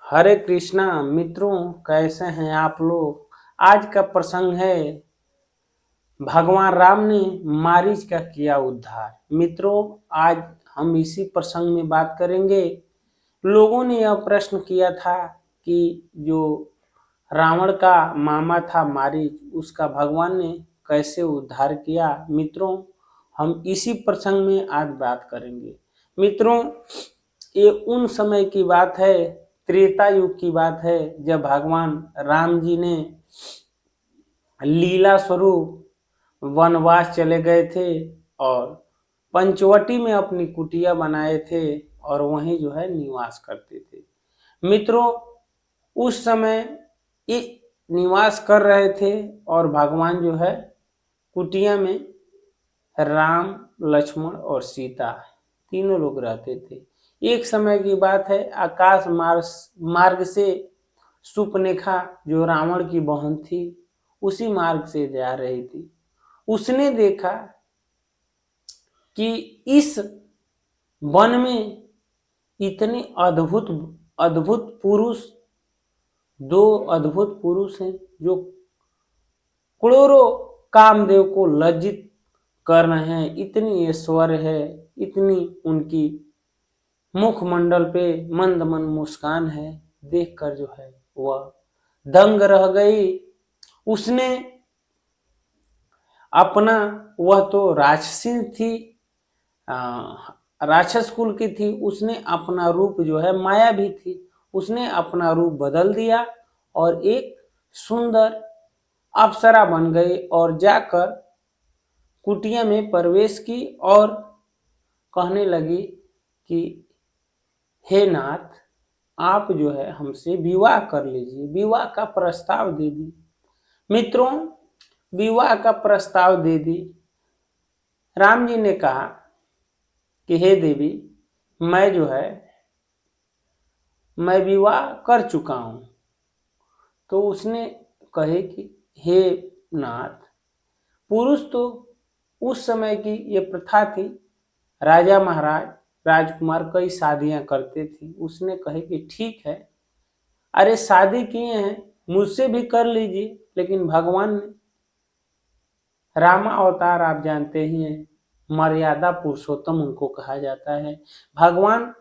हरे कृष्णा मित्रों, कैसे हैं आप लोग। आज का प्रसंग है भगवान राम ने मारीच का किया उद्धार। मित्रों, आज हम इसी प्रसंग में बात करेंगे। लोगों ने यह प्रश्न किया था कि जो रावण का मामा था मारीच, उसका भगवान ने कैसे उद्धार किया। मित्रों, हम इसी प्रसंग में आज बात करेंगे। मित्रों, ये उन समय की बात है, त्रेता युग की बात है, जब भगवान राम जी ने लीला स्वरूप वनवास चले गए थे और पंचवटी में अपनी कुटिया बनाए थे और वहीं जो है निवास करते थे। मित्रों, उस समय ये निवास कर रहे थे और भगवान जो है कुटिया में राम, लक्ष्मण और सीता तीनों लोग रहते थे। एक समय की बात है, आकाश मार्ग से सुपनेखा जो रावण की बहन थी, उसी मार्ग से जा रही थी। उसने देखा कि इस वन में इतने अद्भुत अद्भुत पुरुष, दो अद्भुत पुरुष हैं जो करोड़ों कामदेव को लज्जित कर रहे हैं। इतनी ऐश्वर्य है, इतनी उनकी मुखमंडल पे मंद मंद मुस्कान है, देखकर जो है वह दंग रह गई। उसने अपना, वह तो राक्षसी थी, राक्षस कुल की थी, उसने अपना रूप जो है, माया भी थी, उसने अपना रूप बदल दिया और एक सुंदर अप्सरा बन गई और जाकर कुटिया में प्रवेश की और कहने लगी कि हे नाथ, आप जो है हमसे विवाह कर लीजिए, विवाह का प्रस्ताव दे दी। मित्रों, विवाह का प्रस्ताव दे दी। राम जी ने कहा कि हे देवी, मैं जो है मैं विवाह कर चुका हूं। तो उसने कहे कि हे नाथ, पुरुष तो उस समय की ये प्रथा थी, राजा महाराज राजकुमार कई शादियां करते थे। उसने कहे कि ठीक है, अरे शादी किए हैं, मुझसे भी कर लीजिए। लेकिन भगवान ने, रामा अवतार आप जानते ही हैं, मर्यादा पुरुषोत्तम उनको कहा जाता है। भगवान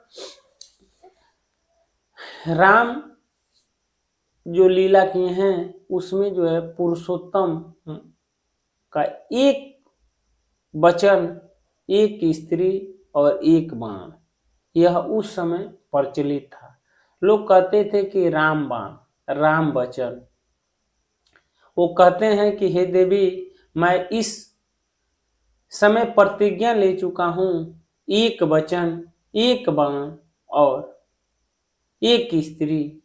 राम जो लीला किए हैं उसमें जो है पुरुषोत्तम का एक वचन, एक स्त्री और एक बाण, यह उस समय प्रचलित था। लोग कहते थे कि राम बाण, राम वचन। वो कहते हैं कि हे देवी, मैं इस समय प्रतिज्ञा ले चुका हूं, एक वचन, एक बाण और एक स्त्री,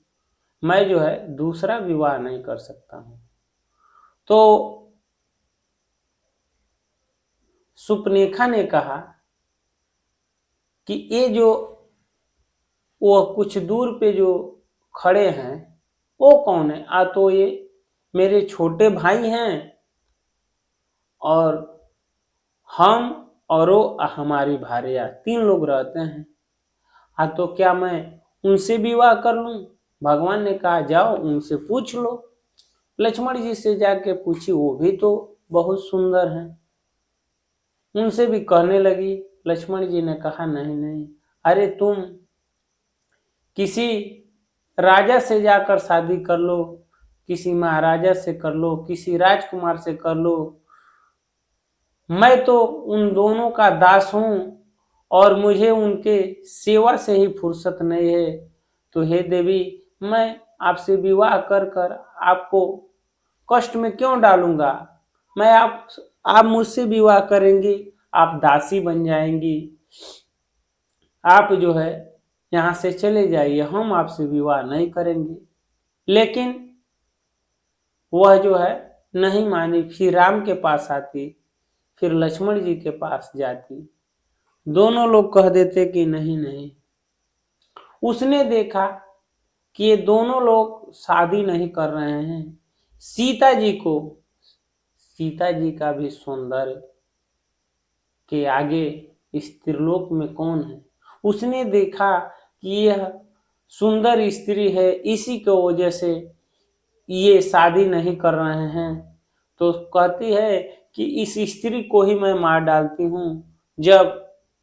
मैं जो है दूसरा विवाह नहीं कर सकता हूं। तो सुपनेखा ने कहा कि ये जो वो कुछ दूर पे जो खड़े हैं वो कौन है। तो ये मेरे छोटे भाई हैं और हम और वो हमारी भार्या, तीन लोग रहते हैं। तो क्या मैं उनसे विवाह कर लूं। भगवान ने कहा जाओ उनसे पूछ लो। लक्ष्मण जी से जाके पूछी, वो भी तो बहुत सुंदर हैं। उनसे भी कहने लगी। लक्ष्मण जी ने कहा नहीं नहीं, अरे तुम किसी राजा से जाकर शादी कर लो, किसी महाराजा से कर लो, किसी राजकुमार से कर लो, मैं तो उन दोनों का दास हूं और मुझे उनके सेवा से ही फुर्सत नहीं है। तो हे देवी, मैं आपसे विवाह कर कर आपको कष्ट में क्यों डालूंगा। मैं आप मुझसे विवाह करेंगी, आप दासी बन जाएंगी, आप जो है यहाँ से चले जाइए, हम आपसे विवाह नहीं करेंगे। लेकिन वह जो है नहीं मानी। फिर राम के पास आती, फिर लक्ष्मण जी के पास जाती, दोनों लोग कह देते कि नहीं नहीं। उसने देखा कि ये दोनों लोग शादी नहीं कर रहे हैं। सीता जी को, सीता जी का भी सौंदर्य के आगे इस त्रिलोक में कौन है। उसने देखा कि यह सुंदर स्त्री है, इसी की वजह से ये शादी नहीं कर रहे हैं। तो कहती है कि इस स्त्री को ही मैं मार डालती हूँ। जब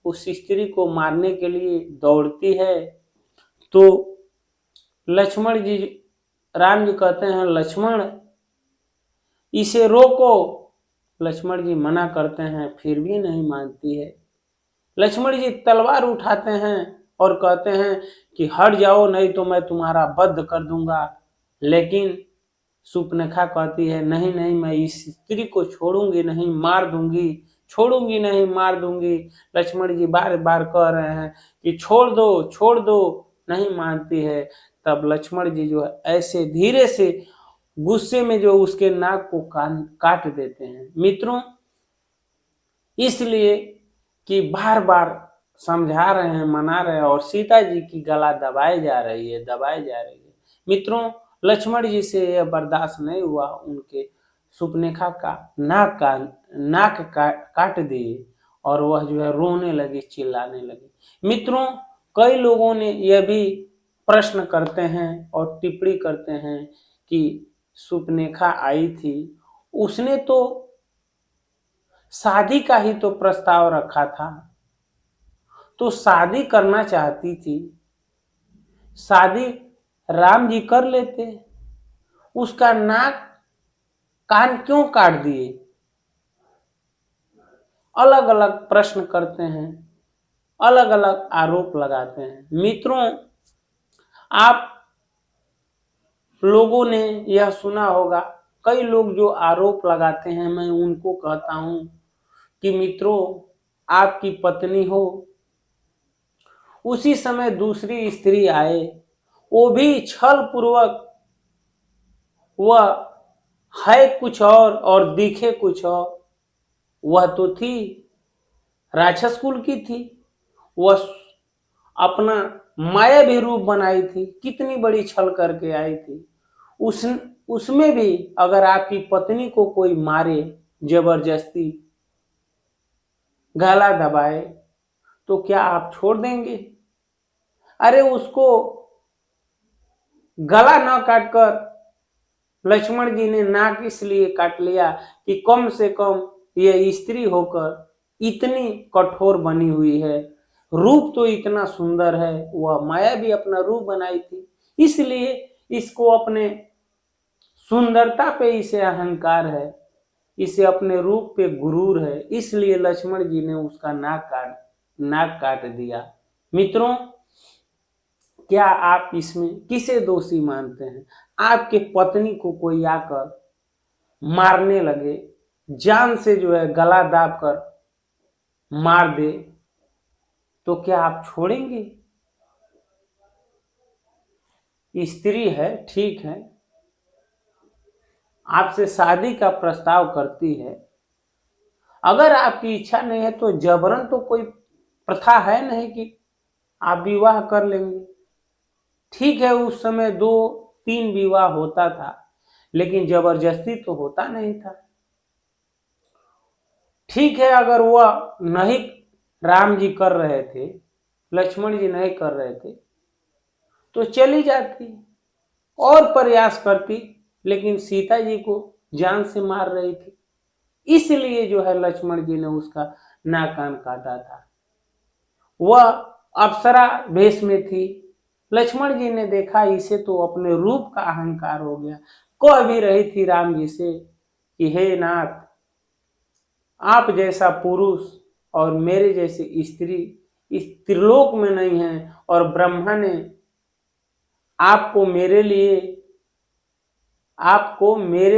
उस स्त्री को मारने के लिए दौड़ती है तो लक्ष्मण जी, राम जी कहते हैं लक्ष्मण इसे रोको। लक्ष्मण जी मना करते हैं, फिर भी नहीं मानती है। लक्ष्मण जी तलवार उठाते हैं और कहते हैं कि हट जाओ, नहीं तो मैं तुम्हारा वध कर दूंगा। लेकिन सुपनेखा कहती है नहीं नहीं, मैं इस स्त्री को छोड़ूंगी नहीं, मार दूंगी, छोड़ूंगी नहीं, मार दूंगी। लक्ष्मण जी बार बार कह रहे हैं कि छोड़ दो, छोड़ दो, नहीं मानती है। तब लक्ष्मण जी जो है ऐसे धीरे से गुस्से में जो उसके नाक को काट देते हैं। मित्रों, इसलिए कि बार बार समझा रहे हैं, मना रहे हैं और सीता जी की गला दबाई जा रही है, दबाई जा रही है। मित्रों, लक्ष्मण जी से यह बर्दाश्त नहीं हुआ, उनके सुपनेखा का नाक काट दिए और वह जो है रोने लगी, चिल्लाने लगी। मित्रों, कई लोगों ने यह भी प्रश्न करते हैं और टिप्पणी करते हैं कि सुपनेखा आई थी, उसने तो शादी का ही तो प्रस्ताव रखा था, तो शादी करना चाहती थी, शादी राम जी कर लेते, उसका नाक कान क्यों काट दिए। अलग अलग प्रश्न करते हैं, अलग अलग आरोप लगाते हैं। मित्रों, आप लोगों ने यह सुना होगा, कई लोग जो आरोप लगाते हैं, मैं उनको कहता हूं कि मित्रों, आपकी पत्नी हो, उसी समय दूसरी स्त्री आए, वो भी छल पूर्वक, वह है कुछ और दिखे कुछ और। वह तो थी राक्षस कुल की थी, वह अपना मायावी रूप बनाई थी, कितनी बड़ी छल करके आई थी। उसमें भी अगर आपकी पत्नी को कोई मारे, जबरदस्ती गला दबाए, तो क्या आप छोड़ देंगे? अरे उसको गला न काटकर लक्ष्मण जी ने नाक इसलिए काट लिया कि कम से कम यह स्त्री होकर इतनी कठोर बनी हुई है, रूप तो इतना सुंदर है, वह माया भी अपना रूप बनाई थी, इसलिए इसको अपने सुंदरता पे इसे अहंकार है, इसे अपने रूप पे गुरूर है, इसलिए लक्ष्मण जी ने उसका नाक काट दिया। मित्रों, क्या आप इसमें किसे दोषी मानते हैं? आपके पत्नी को कोई आकर मारने लगे, जान से जो है गला दाब कर मार दे, तो क्या आप छोड़ेंगे? स्त्री है, ठीक है, आपसे शादी का प्रस्ताव करती है, अगर आपकी इच्छा नहीं है तो जबरन तो कोई प्रथा है नहीं कि आप विवाह कर लेंगे। ठीक है, उस समय 2-3 विवाह होता था, लेकिन जबरदस्ती तो होता नहीं था। ठीक है, अगर वह नहीं, राम जी कर रहे थे, लक्ष्मण जी नहीं कर रहे थे, तो चली जाती और प्रयास करती, लेकिन सीता जी को जान से मार रही थी, इसलिए जो है लक्ष्मण जी ने उसका नाक कान काटा था। वह अप्सरा वेश में थी, लक्ष्मण जी ने देखा इसे तो अपने रूप का अहंकार हो गया, कह भी रही थी राम जी से कि हे नाथ, आप जैसा पुरुष और मेरे जैसी स्त्री इस त्रिलोक में नहीं है, और ब्रह्मा ने आपको मेरे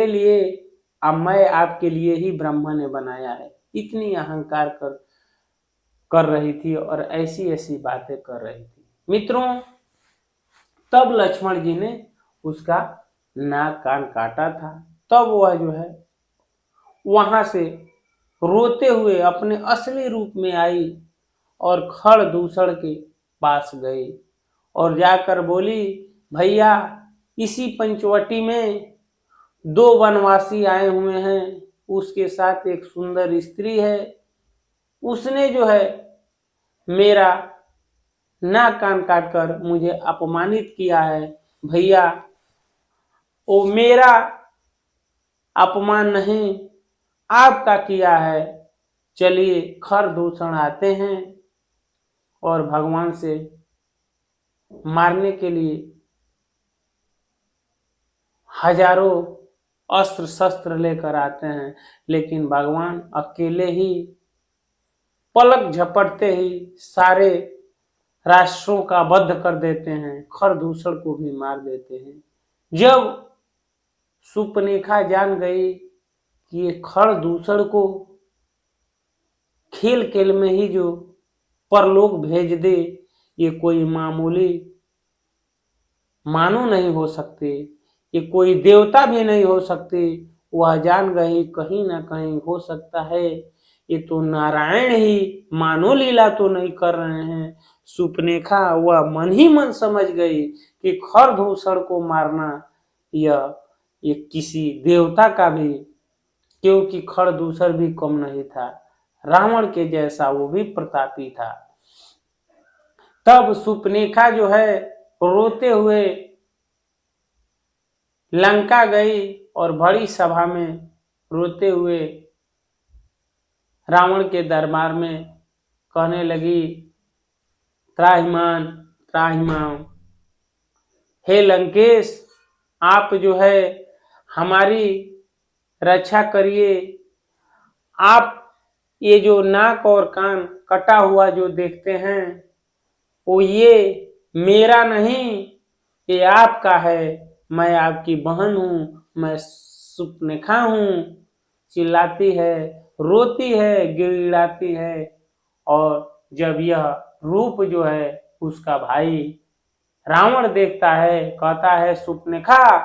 लिए अब मैं आपके लिए ही ब्रह्मा ने बनाया है, इतनी अहंकार कर रही थी और ऐसी ऐसी बातें कर रही थी। मित्रों, तब लक्ष्मण जी ने उसका नाक कान काटा था। तब वह जो है वहां से रोते हुए अपने असली रूप में आई और खड़ दूसड़ के पास गई और जाकर बोली, भैया, इसी पंचवटी में 2 वनवासी आए हुए हैं, उसके साथ एक सुंदर स्त्री है, उसने जो है मेरा नाक कान काट कर मुझे अपमानित किया है। भैया वो मेरा अपमान नहीं आपका किया है। चलिए खर दूषण आते हैं और भगवान से मारने के लिए हजारों अस्त्र शस्त्र लेकर आते हैं, लेकिन भगवान अकेले ही पलक झपटते ही सारे राष्ट्रों का वध कर देते हैं, खरदूषण को भी मार देते हैं। जब सुपनेखा जान गई कि ये खरदूषण को खेल खेल में ही जो परलोक भेज दे, ये कोई मामूली मानव नहीं हो सकते, ये कोई देवता भी नहीं हो सकते। वह जान गई कहीं ना कहीं हो सकता है ये तो नारायण ही मानो लीला तो नहीं कर रहे हैं। सुपनेखा वह मन ही मन समझ गई कि खरदूषण को मारना ये किसी देवता का भी, क्योंकि खरदूषण भी कम नहीं था, रावण के जैसा वो भी प्रतापी था। तब सुपनेखा जो है रोते हुए लंका गई और बड़ी सभा में रोते हुए रावण के दरबार में कहने लगी, त्राहिमाम त्राहिमाम, हे लंकेश, आप जो है हमारी रक्षा करिए। आप ये जो नाक और कान कटा हुआ जो देखते हैं वो ये मेरा नहीं, ये आपका है। मैं आपकी बहन हूँ, मैं सुपनेखा हूँ। चिल्लाती है, रोती है, गिड़गिड़ाती है। और जब यह रूप जो है उसका भाई रावण देखता है, कहता है, सुपनेखा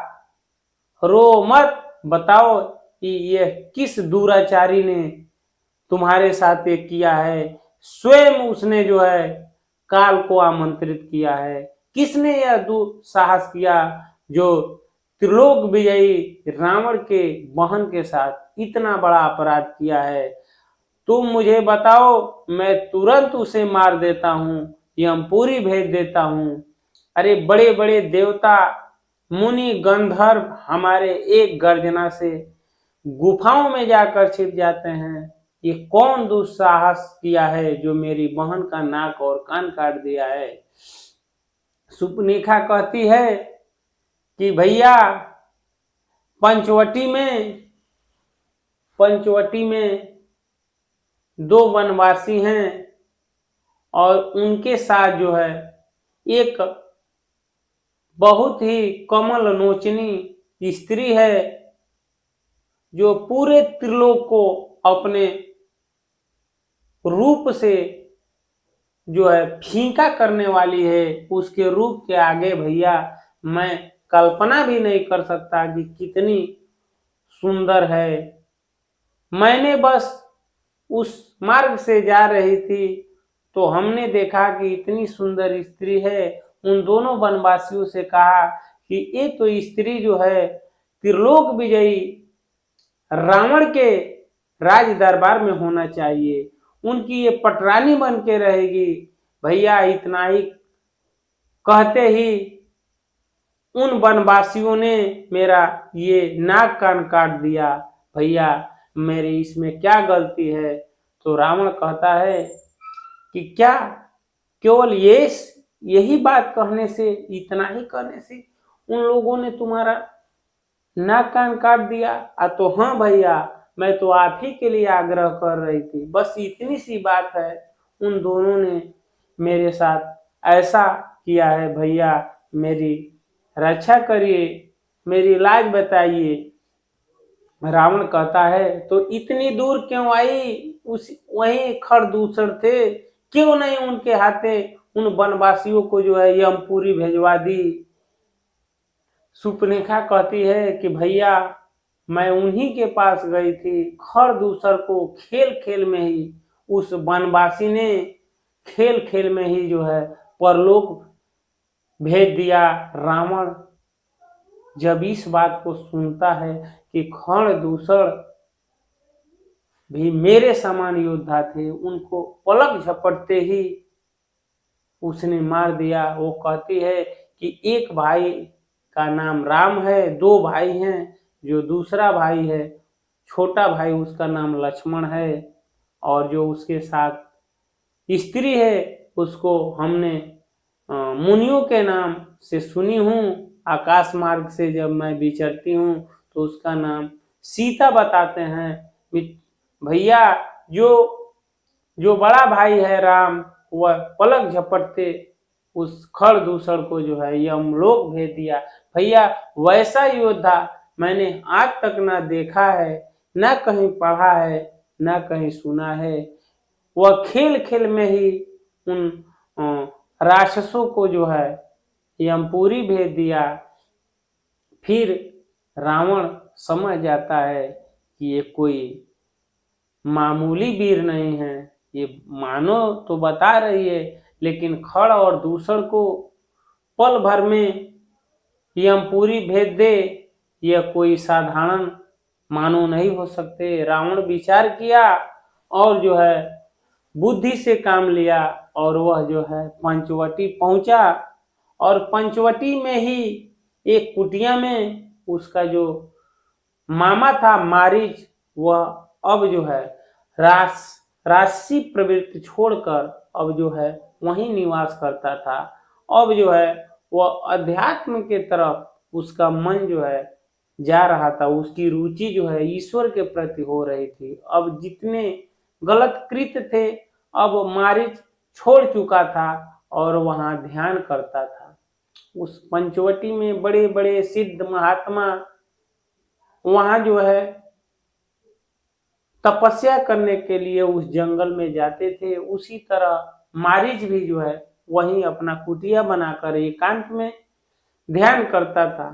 रो मत, बताओ कि यह किस दुराचारी ने तुम्हारे साथ ये किया है। स्वयं उसने जो है काल को आमंत्रित किया है। किसने यह दुस्साहस किया जो त्रिलोक विजयी रावण के बहन के साथ इतना बड़ा अपराध किया है। तुम मुझे बताओ, मैं तुरंत उसे मार देता हूँ, यमपुरी भेज देता हूँ। अरे बड़े बड़े देवता मुनि गंधर्व हमारे एक गर्जना से गुफाओं में जाकर छिप जाते हैं। ये कौन दुस्साहस किया है जो मेरी बहन का नाक और कान काट दिया है। सुपनेखा कहती है कि भैया पंचवटी में दो वनवासी हैं और उनके साथ जो है एक बहुत ही कमल नोचनी स्त्री है जो पूरे त्रिलोक को अपने रूप से जो है फीका करने वाली है। उसके रूप के आगे भैया मैं कल्पना भी नहीं कर सकता कि कितनी सुंदर है। मैंने बस उस मार्ग से जा रही थी तो हमने देखा कि इतनी सुंदर स्त्री है। उन दोनों वनवासियों से कहा कि ये तो स्त्री जो है त्रिलोक विजयी रावण के राज दरबार में होना चाहिए, उनकी ये पटरानी बन के रहेगी। भैया इतना ही कहते ही उन वनवासियों ने मेरा ये नाक कान काट दिया। भैया मेरी इसमें क्या गलती है। तो रावण कहता है कि क्या केवल यही बात कहने से, इतना ही कहने से उन लोगों ने तुम्हारा नाक कान काट दिया। तो हाँ भैया, मैं तो आप ही के लिए आग्रह कर रही थी, बस इतनी सी बात है। उन दोनों ने मेरे साथ ऐसा किया है। भैया मेरी रक्षा करिए, मेरी लाज बताइए। रावण कहता है तो इतनी दूर क्यों आई, उस वहीं खरदूषण थे, क्यों नहीं उनके हाथे उन वनवासियों को जो है यमपुरी भेजवा दी। सुपनेखा कहती है कि भैया मैं उन्हीं के पास गई थी। खरदूषण को खेल खेल में ही उस वनवासी ने खेल खेल में ही जो है परलोक भेज दिया। रावण जब इस बात को सुनता है कि खरदूषण भी मेरे समान योद्धा थे, उनको पलक झपटते ही उसने मार दिया। वो कहती है कि एक भाई का नाम राम है, दो भाई हैं, जो दूसरा भाई है छोटा भाई उसका नाम लक्ष्मण है, और जो उसके साथ स्त्री है उसको हमने मुनियों के नाम से सुनी हूँ। आकाश मार्ग से जब मैं विचरती हूँ तो उसका नाम सीता बताते हैं। भैया, जो जो बड़ा भाई है राम, वह पलक झपटते उस खड़ दूसर को जो है यमलोक भेज दिया। भैया, वैसा योद्धा मैंने आज तक ना देखा है, ना कहीं पढ़ा है, ना कहीं सुना है। वह खेल खेल में ही उन राक्षसों को जो है यमपुरी भेज दिया। फिर रावण समझ जाता है कि ये कोई मामूली वीर नहीं है, ये मानो तो बता रही है, लेकिन खड़ और दूसर को पल भर में यमपुरी भेज दे, यह कोई साधारण मानव नहीं हो सकते। रावण विचार किया और जो है बुद्धि से काम लिया, और वह जो है पंचवटी पहुंचा, और पंचवटी में ही एक कुटिया में उसका जो मामा था मारीच, वह अब जो है राशि प्रवृत्ति छोड़कर अब जो है वहीं निवास करता था। अब जो है वह अध्यात्म के तरफ उसका मन जो है जा रहा था, उसकी रुचि जो है ईश्वर के प्रति हो रही थी। अब जितने गलत कृत्य थे अब मारीच छोड़ चुका था और वहां ध्यान करता था। उस पंचवटी में बड़े बड़े सिद्ध महात्मा वहां जो है तपस्या करने के लिए उस जंगल में जाते थे। उसी तरह मारीच भी जो है वहीं अपना कुटिया बनाकर एकांत में ध्यान करता था।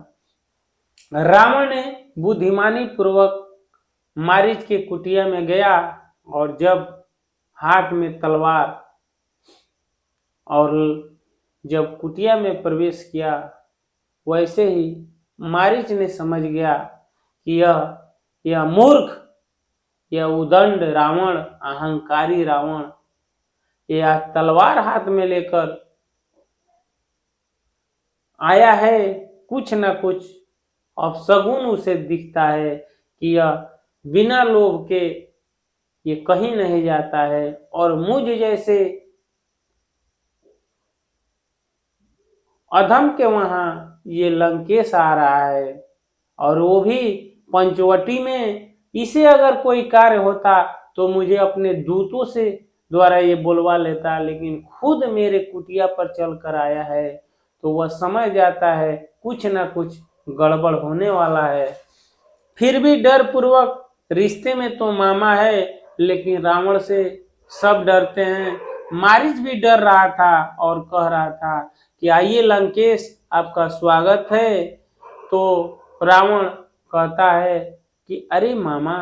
रावण ने बुद्धिमानी पूर्वक मारीच के कुटिया में गया, और जब हाथ में तलवार और जब कुटिया में प्रवेश किया, वैसे ही मारीच ने समझ गया कि यह मूर्ख, यह उदंड रावण, अहंकारी रावण, यह तलवार हाथ में लेकर आया है। कुछ न कुछ अपशगुन उसे दिखता है कि यह बिना लोभ के ये कहीं नहीं जाता है, और मुझ जैसे अधम के वहां ये लंकेश आ रहा है, और वो भी पंचवटी में। इसे अगर कोई कार्य होता तो मुझे अपने दूतों से द्वारा ये बुलवा लेता, लेकिन खुद मेरे कुटिया पर चल कर आया है, तो वह समझ जाता है कुछ ना कुछ गड़बड़ होने वाला है। फिर भी डर पूर्वक, रिश्ते में तो मामा है, लेकिन रावण से सब डरते हैं। मारीच भी डर रहा था और कह रहा था कि आइए लंकेश, आपका स्वागत है। तो रावण कहता है कि अरे मामा,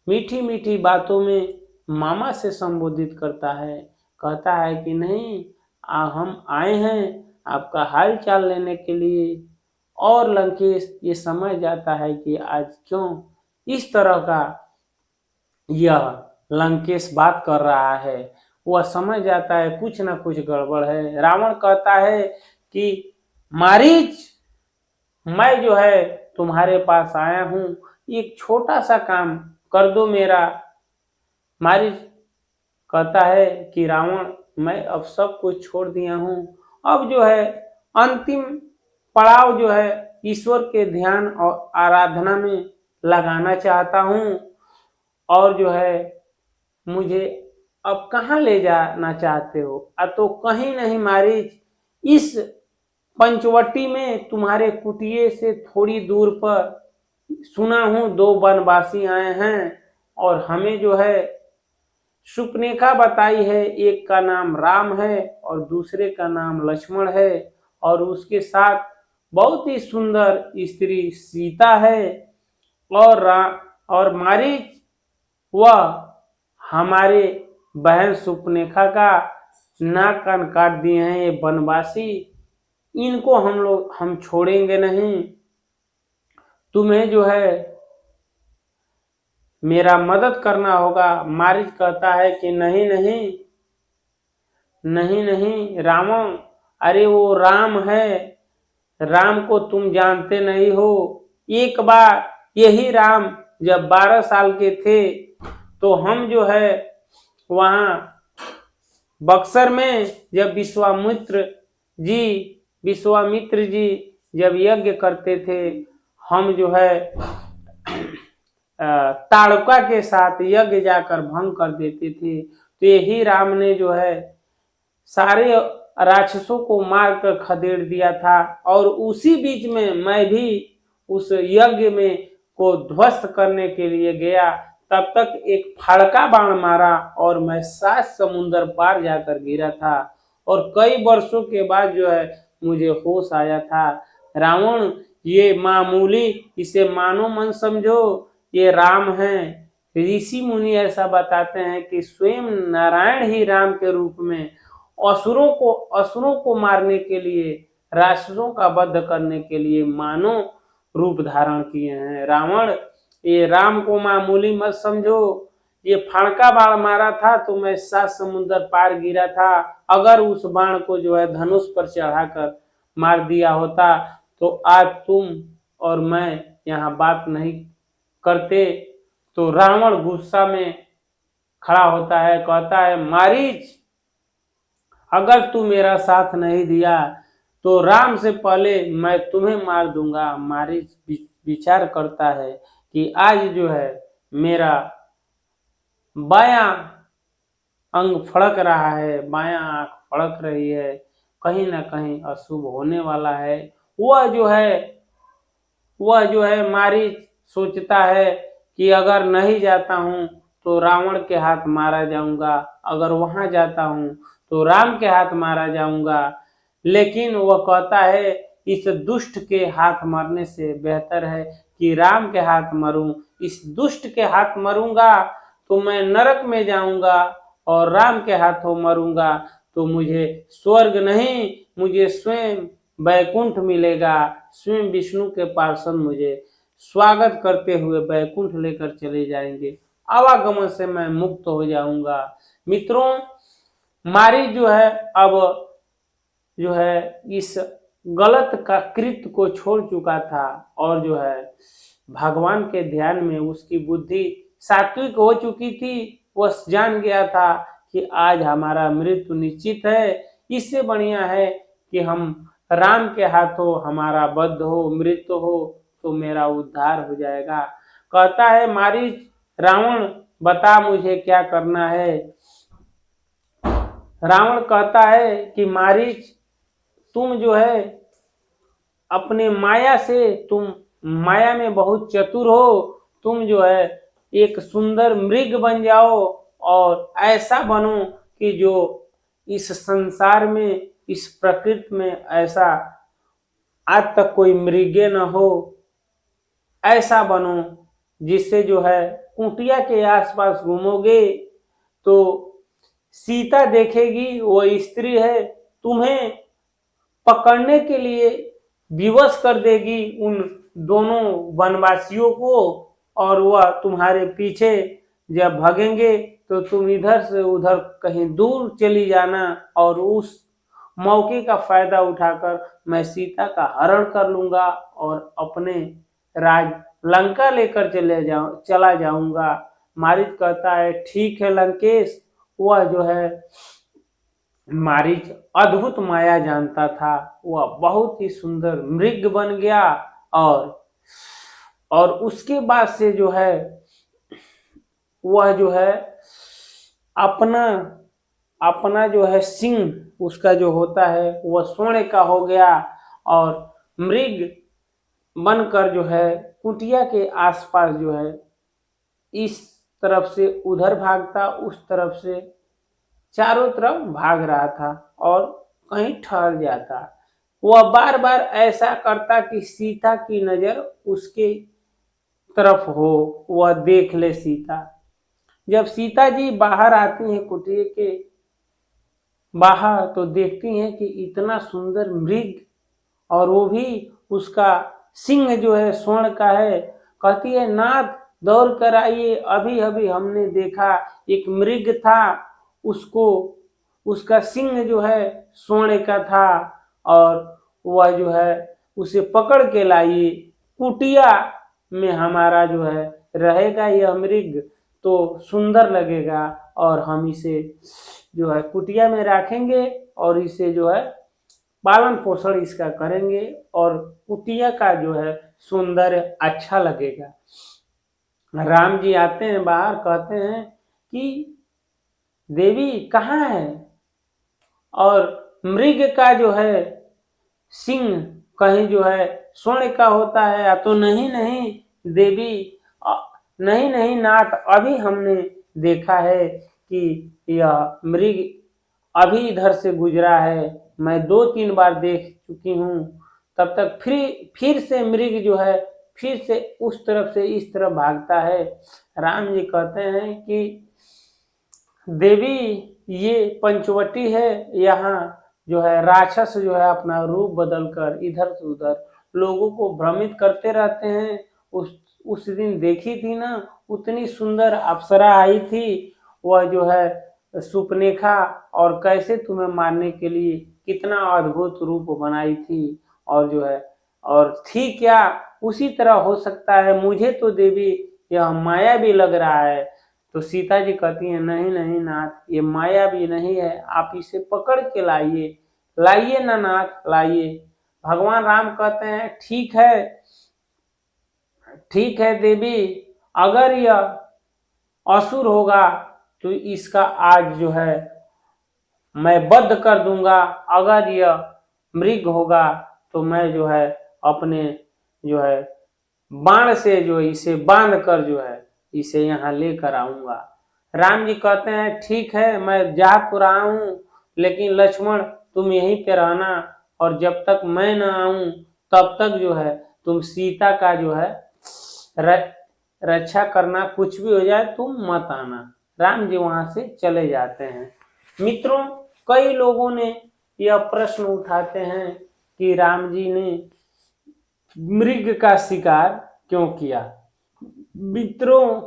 मीठी मीठी बातों में मामा से संबोधित करता है। कहता है कि नहीं, हम आए हैं आपका हाल चाल लेने के लिए। और लंकेश ये समझ जाता है कि आज क्यों इस तरह का यह लंकेश बात कर रहा है। वह समझ जाता है कुछ ना कुछ गड़बड़ है। रावण कहता है कि मारीच, मैं जो है तुम्हारे पास आया हूं, एक छोटा सा काम कर दो मेरा। मारीच कहता है कि रावण, मैं अब सब कुछ छोड़ दिया हूं, अब जो है अंतिम पड़ाव जो है ईश्वर के ध्यान और आराधना में लगाना चाहता हूं, और जो है मुझे अब कहाँ ले जाना चाहते हो? तो कहीं नहीं मारीच, इस पंचवटी में तुम्हारे कुटिये से थोड़ी दूर पर सुना हूं दो वनवासी आए हैं, और हमें जो है सुपनेखा बताई है, एक का नाम राम है और दूसरे का नाम लक्ष्मण है, और उसके साथ बहुत ही सुंदर स्त्री सीता है। और मारीच, वह हमारे बहन सुपनेखा का नाक कान काट दिए हैं ये वनवासी, इनको हम छोड़ेंगे नहीं। तुम्हें जो है मेरा मदद करना होगा। मारीच कहता है कि नहीं नहीं नहीं नहीं रावण, अरे वो राम है, राम को तुम जानते नहीं हो। एक बार यही राम जब 12 साल के थे तो हम जो है वहां बक्सर में जब जी विश्वामित्र जी जब यज्ञ करते थे, हम जो है ताड़का के साथ यज्ञ जाकर भंग कर देते थे। तो यही राम ने जो है सारे राक्षसों को मारकर खदेड़ दिया था, और उसी बीच में मैं भी उस यज्ञ में को ध्वस्त करने के लिए गया। तब तक एक फाड़का बाण मारा और मैं 7 समुंदर पार जाकर गिरा था, और कई वर्षों के बाद जो है मुझे होश आया था। रावण, ये मामूली, इसे मानो मन समझो, ये राम हैं। ऋषि मुनि ऐसा बताते हैं कि स्वयं नारायण ही राम के रूप में असुरों को मारने के लिए, राक्षसों का वध करने के लिए मानव रूप धारण किए हैं। रावण, ये राम को मामूली मत समझो, ये फाड़का बाण मारा था तो मैं 7 समुंदर पार गिरा था। अगर उस बाण को जो है धनुष पर चढ़ाकर मार दिया होता तो आज तुम और मैं यहाँ बात नहीं करते। तो रावण गुस्सा में खड़ा होता है, कहता है, मारीच, अगर तू मेरा साथ नहीं दिया तो राम से पहले मैं तुम्हें मार दूंगा। मारीच विचार करता है कि आज जो है मेरा बायां अंग फड़क रहा है, बायां आंख फड़क रही है, कहीं ना कहीं अशुभ होने वाला है। वह जो है मारीच सोचता है कि अगर नहीं जाता हूं तो रावण के हाथ मारा जाऊंगा, अगर वहां जाता हूं तो राम के हाथ मारा जाऊंगा। लेकिन वह कहता है इस दुष्ट के हाथ मरने से बेहतर है कि राम के हाथ मरूं। इस दुष्ट के हाथ मरूंगा तो मैं नरक में जाऊंगा, और राम के हाथों मरूंगा तो मुझे स्वर्ग नहीं, मुझे स्वयं बैकुंठ मिलेगा। स्वयं विष्णु के पार्षद मुझे स्वागत करते हुए बैकुंठ लेकर चले जाएंगे, आवागमन से मैं मुक्त हो जाऊंगा। मित्रों, मारी जो है अब जो है इस गलत का कृत्य को छोड़ चुका था, और जो है भगवान के ध्यान में उसकी बुद्धि सात्विक हो चुकी थी। वह जान गया था कि आज हमारा मृत्यु निश्चित है, इससे बढ़िया है कि हम राम के हाथों हमारा वध हो, मृत्यु हो तो मेरा उद्धार हो जाएगा। कहता है मारीच, रावण बता मुझे क्या करना है। रावण कहता है कि मारीच, तुम जो है अपने माया से, तुम माया में बहुत चतुर हो, तुम जो है एक सुंदर मृग बन जाओ, और ऐसा बनो कि जो इस संसार में, इस प्रकृति में ऐसा आज तक कोई मृगे न हो, ऐसा बनो जिससे जो है कुटिया के आसपास घूमोगे तो सीता देखेगी वो स्त्री है, तुम्हें पकड़ने के लिए विवश कर देगी उन दोनों वनवासियों को, और वह तुम्हारे पीछे जब भागेंगे तो तुम इधर से उधर कहीं दूर चली जाना, और उस मौके का फायदा उठाकर मैं सीता का हरण कर लूंगा और अपने राज लंका लेकर चला जाऊंगा। मारीच कहता है ठीक है लंकेश। वह जो है मारीच अद्भुत माया जानता था, वह बहुत ही सुंदर मृग बन गया, और उसके बाद से जो है वह जो है अपना अपना जो है सिंह उसका जो होता है वह सोने का हो गया, और मृग बनकर जो है कुटिया के आसपास जो है इस तरफ से उधर भागता, उस तरफ से चारों तरफ भाग रहा था और कहीं ठहर जाता। वह बार बार ऐसा करता कि सीता की नजर उसके तरफ हो, वह देख ले सीता। जब सीता जी बाहर आती हैं कुटिया के बाहर तो देखती हैं कि इतना सुंदर मृग, और वो भी उसका सिंह जो है स्वर्ण का है। कहती है नाथ दौड़ कर आइए, अभी अभी हमने देखा एक मृग था, उसको उसका सिंह जो है सोने का था और वह जो है उसे पकड़ के लाइए, कुटिया में हमारा जो है रहेगा यह मृग तो सुंदर लगेगा और हम इसे जो है कुटिया में रखेंगे और इसे जो है पालन पोषण इसका करेंगे और कुटिया का जो है सौंदर्य अच्छा लगेगा। राम जी आते हैं बाहर, कहते हैं कि देवी कहाँ है, और मृग का जो है सिंह कहीं जो है स्वर्ण का होता है या तो नहीं नहीं देवी, नहीं नहीं नाथ, अभी हमने देखा है कि यह मृग अभी इधर से गुजरा है, मैं 2-3 बार देख चुकी हूँ। तब तक फिर से मृग जो है फिर से उस तरफ से इस तरफ भागता है। राम जी कहते हैं कि देवी ये पंचवटी है, यहाँ जो है राक्षस जो है अपना रूप बदलकर इधर से उधर लोगों को भ्रमित करते रहते हैं। उस दिन देखी थी ना, उतनी सुंदर अप्सरा आई थी, वह जो है सुपनेखा, और कैसे तुम्हें मारने के लिए कितना अद्भुत रूप बनाई थी, और जो है और थी क्या उसी तरह हो सकता है, मुझे तो देवी यह माया भी लग रहा है। तो सीता जी कहती हैं नहीं नहीं नाथ, ये माया भी नहीं है, आप इसे पकड़ के लाइए, लाइए ना नाथ लाइए। भगवान राम कहते हैं ठीक है देवी, अगर यह असुर होगा तो इसका आज जो है मैं वध कर दूंगा, अगर यह मृग होगा तो मैं जो है अपने जो है बाण से जो इसे बांध कर जो है इसे यहाँ लेकर आऊंगा। राम जी कहते हैं ठीक है, मैं जा तो रहा हूँ, लेकिन लक्ष्मण तुम यहीं पे रहना, और जब तक मैं न आऊं तब तक जो है तुम सीता का जो है रक्षा करना, कुछ भी हो जाए तुम मत आना। राम जी वहां से चले जाते हैं। मित्रों, कई लोगों ने यह प्रश्न उठाते हैं कि राम जी ने मृग का शिकार क्यों किया। मित्रों,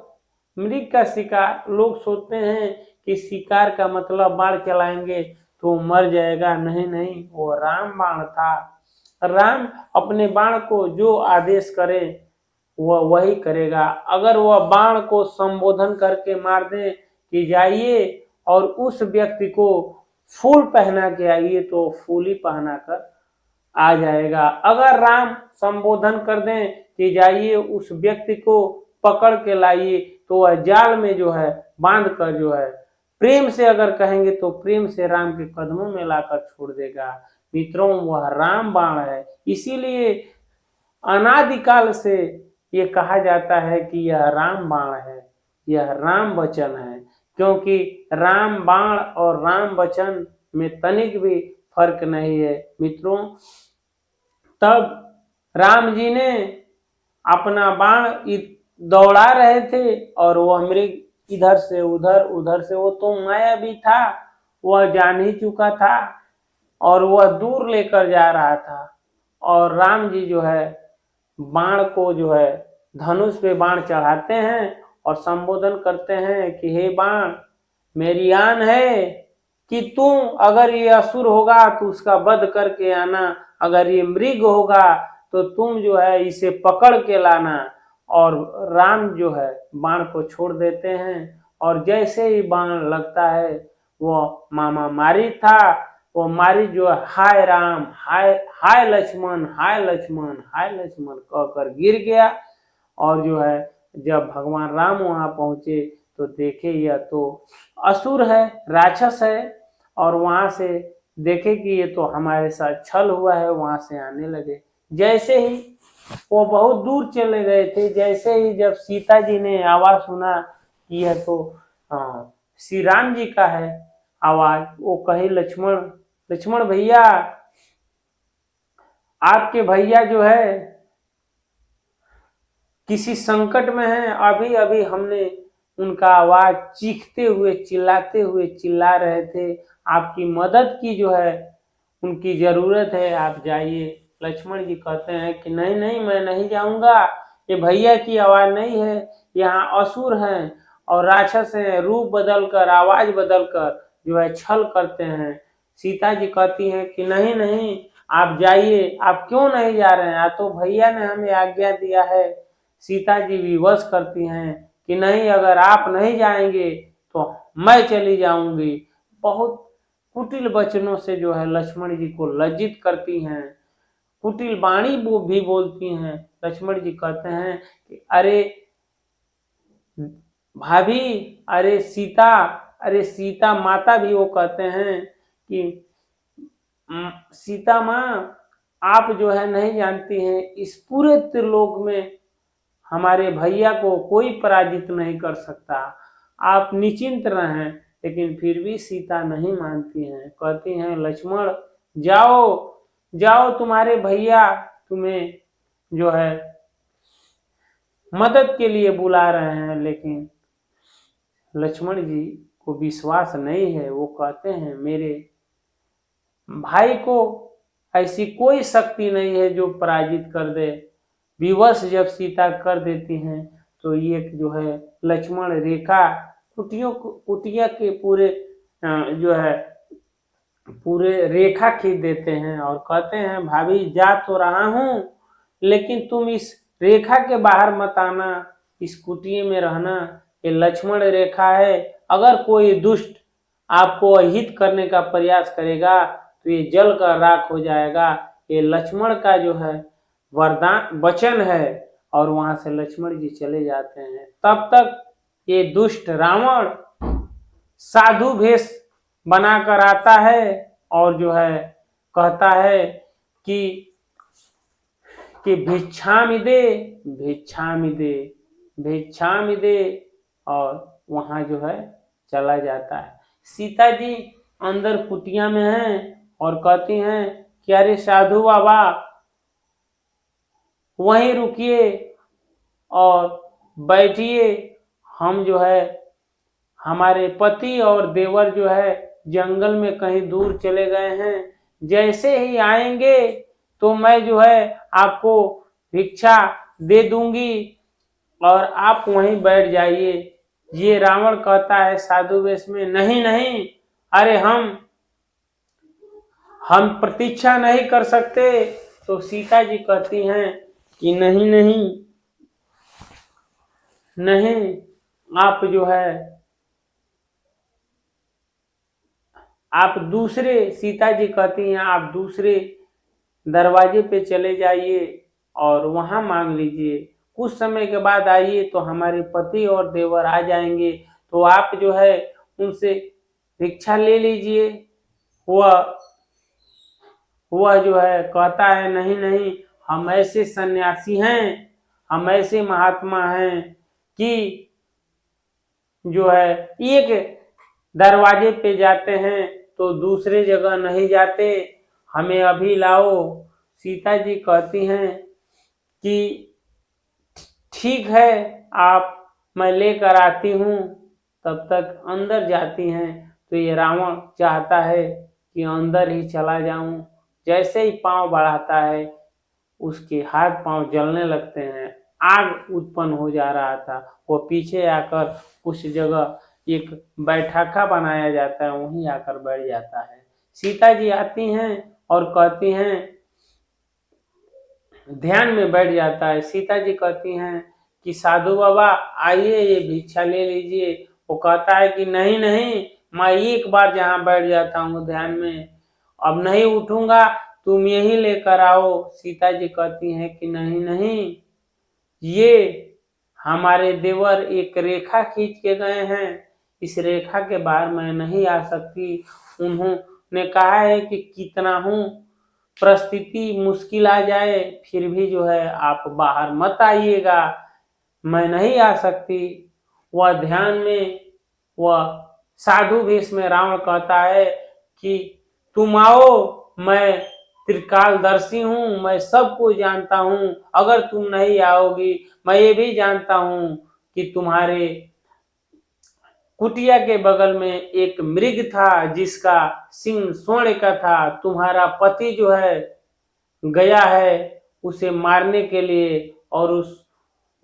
मृग का शिकार लोग सोचते हैं कि शिकार का मतलब बाण चलाएंगे तो मर जाएगा, नहीं नहीं, वो राम बाण था। राम अपने बाण को जो आदेश करे वह वही करेगा। अगर वह बाण को संबोधन करके मार दे कि जाइए और उस व्यक्ति को फूल पहना के आइए तो फूल ही पहना कर आ जाएगा। अगर राम संबोधन कर दें कि जाइए उस व्यक्ति को पकड़ के लाइए तो वह जाल में जो है बांध कर जो है प्रेम से अगर कहेंगे तो प्रेम से राम के कदमों में लाकर छोड़ देगा। मित्रों, वह राम बाण है, इसीलिए अनादिकाल से ये कहा जाता है कि यह राम बाण है, यह राम वचन है, क्योंकि राम बाण और राम वचन में तनिक भी फर्क नहीं है। मित्रों, तब राम जी ने अपना बाण दौड़ा रहे थे और वह मृग इधर से उधर उधर से, वो तो माया भी था, वह जान ही चुका था और वह दूर लेकर जा रहा था। और राम जी जो है बाण को जो है धनुष पे बाण चढ़ाते हैं और संबोधन करते हैं कि हे बाण, मेरी आन है कि तुम अगर ये असुर होगा तो उसका वध करके आना, अगर ये मृग होगा तो तुम जो है इसे पकड़ के लाना। और राम जो है बाण को छोड़ देते हैं और जैसे ही बाण लगता है वो मामा मारी था, वो मारी जो है हाय राम, हाय हाय लक्ष्मण, हाय लक्ष्मण, हाय लक्ष्मण कहकर गिर गया। और जो है जब भगवान राम वहां पहुंचे तो देखे यह तो असुर है, राक्षस है, और वहां से देखे कि ये तो हमारे साथ छल हुआ है, वहां से आने लगे। जैसे ही वो बहुत दूर चले गए थे, जैसे ही जब सीता जी ने आवाज सुना कि यह तो श्री राम जी का है आवाज, वो कहे लक्ष्मण, लक्ष्मण भैया, आपके भैया जो है किसी संकट में है, अभी अभी हमने उनका आवाज चीखते हुए चिल्लाते हुए चिल्ला रहे थे, आपकी मदद की जो है उनकी जरूरत है, आप जाइए। लक्ष्मण जी कहते हैं कि नहीं नहीं, मैं नहीं जाऊंगा, ये भैया की आवाज नहीं है, यहाँ असुर हैं और राक्षस हैं, रूप बदल कर आवाज बदल कर जो है छल करते हैं। सीता जी कहती हैं कि नहीं नहीं, आप जाइए। आप क्यों नहीं जा रहे हैं? तो भैया ने हमें आज्ञा दिया है। सीता जी विवश करती हैं कि नहीं, अगर आप नहीं जाएंगे तो मैं चली जाऊंगी। बहुत कुटिल वचनों से जो है लक्ष्मण जी को लज्जित करती हैं, कुटिल वाणी वो भी बोलती हैं। लक्ष्मण जी कहते हैं कि अरे भाभी, अरे सीता माता भी वो कहते हैं कि सीता माँ, आप जो है नहीं जानती हैं, इस पूरे त्रिलोक में हमारे भैया को कोई पराजित नहीं कर सकता। आप निश्चिंत रहें। लेकिन फिर भी सीता नहीं मानती हैं, कहती हैं लक्ष्मण जाओ जाओ, तुम्हारे भैया तुम्हें जो है मदद के लिए बुला रहे हैं। लेकिन लक्ष्मण जी को विश्वास नहीं है। वो कहते हैं मेरे भाई को ऐसी कोई शक्ति नहीं है जो पराजित कर दे। विवश जब सीता कर देती हैं तो ये जो है लक्ष्मण रेखा कुटिया के पूरे जो है पूरे रेखा खींच देते हैं और कहते हैं भाभी जा तो रहा हूं, लेकिन तुम इस रेखा के बाहर मत आना, इस कुटिया में रहना। ये लक्ष्मण रेखा है। अगर कोई दुष्ट आपको अहित करने का प्रयास करेगा तो ये जल कर राख हो जाएगा। ये लक्ष्मण का जो है वरदान वचन है। और वहां से लक्ष्मण जी चले जाते हैं। तब तक ये दुष्ट रावण साधु भेष बनाकर आता है और जो है कहता है कि भिक्षामि दे, भिक्षामि दे, भिक्षामि दे, और वहां जो है चला जाता है। सीता जी अंदर कुटिया में हैं और कहती हैं कि अरे साधु बाबा वहीं रुकिए और बैठिए। हम जो है हमारे पति और देवर जो है जंगल में कहीं दूर चले गए हैं। जैसे ही आएंगे तो मैं जो है आपको भिक्षा दे दूंगी और आप वहीं बैठ जाइए। ये रावण कहता है साधु वेश में, नहीं नहीं, अरे हम प्रतीक्षा नहीं कर सकते। तो सीता जी कहती हैं कि नहीं नहीं नहीं, आप जो है आप दूसरे, सीता जी कहती हैं आप दूसरे दरवाजे पे चले जाइए और वहां मांग लीजिए। कुछ समय के बाद आइए तो हमारे पति और देवर आ जाएंगे, तो आप जो है उनसे भिक्षा ले लीजिए। वह जो है कहता है नहीं नहीं, हम ऐसे सन्यासी हैं, हम ऐसे महात्मा हैं कि जो है एक दरवाजे पे जाते हैं तो दूसरे जगह नहीं जाते, हमें अभी लाओ। सीता जी कहती हैं कि ठीक है, आप मैं लेकर आती हूँ। तब तक अंदर जाती हैं तो ये रावण चाहता है कि अंदर ही चला जाऊं। जैसे ही पांव बढ़ाता है उसके हाथ पांव जलने लगते हैं। आग उत्पन्न हो जा रहा था। वो पीछे आकर उस जगह एक बैठका बनाया जाता है, वहीं आकर बैठ जाता है। सीता जी आती हैं और कहती हैं, ध्यान में बैठ जाता है। सीता जी कहती हैं कि साधु बाबा आइए, ये भिक्षा ले लीजिए। वो कहता है कि नहीं नहीं, मैं एक बार जहाँ बैठ जाता हूँ ध्यान में, अब नहीं उठूंगा, तुम यही लेकर आओ। सीता जी कहती हैं कि नहीं नहीं, ये हमारे देवर एक रेखा खींच के गए हैं, इस रेखा के बाहर मैं नहीं आ सकती। उन्होंने कहा है कि कितना हूँ परिस्थिति मुश्किल आ जाए फिर भी जो है आप बाहर मत आइएगा, मैं नहीं आ सकती। वह ध्यान में, वह साधु वेश में रावण कहता है कि तुम आओ, मैं त्रिकालदर्शी हूँ, मैं सबको जानता हूँ। अगर तुम नहीं आओगी, मैं ये भी जानता हूँ कि तुम्हारे कुटिया के बगल में एक मृग था जिसका सिंह स्वर्ण का था। तुम्हारा पति जो है गया है उसे मारने के लिए, और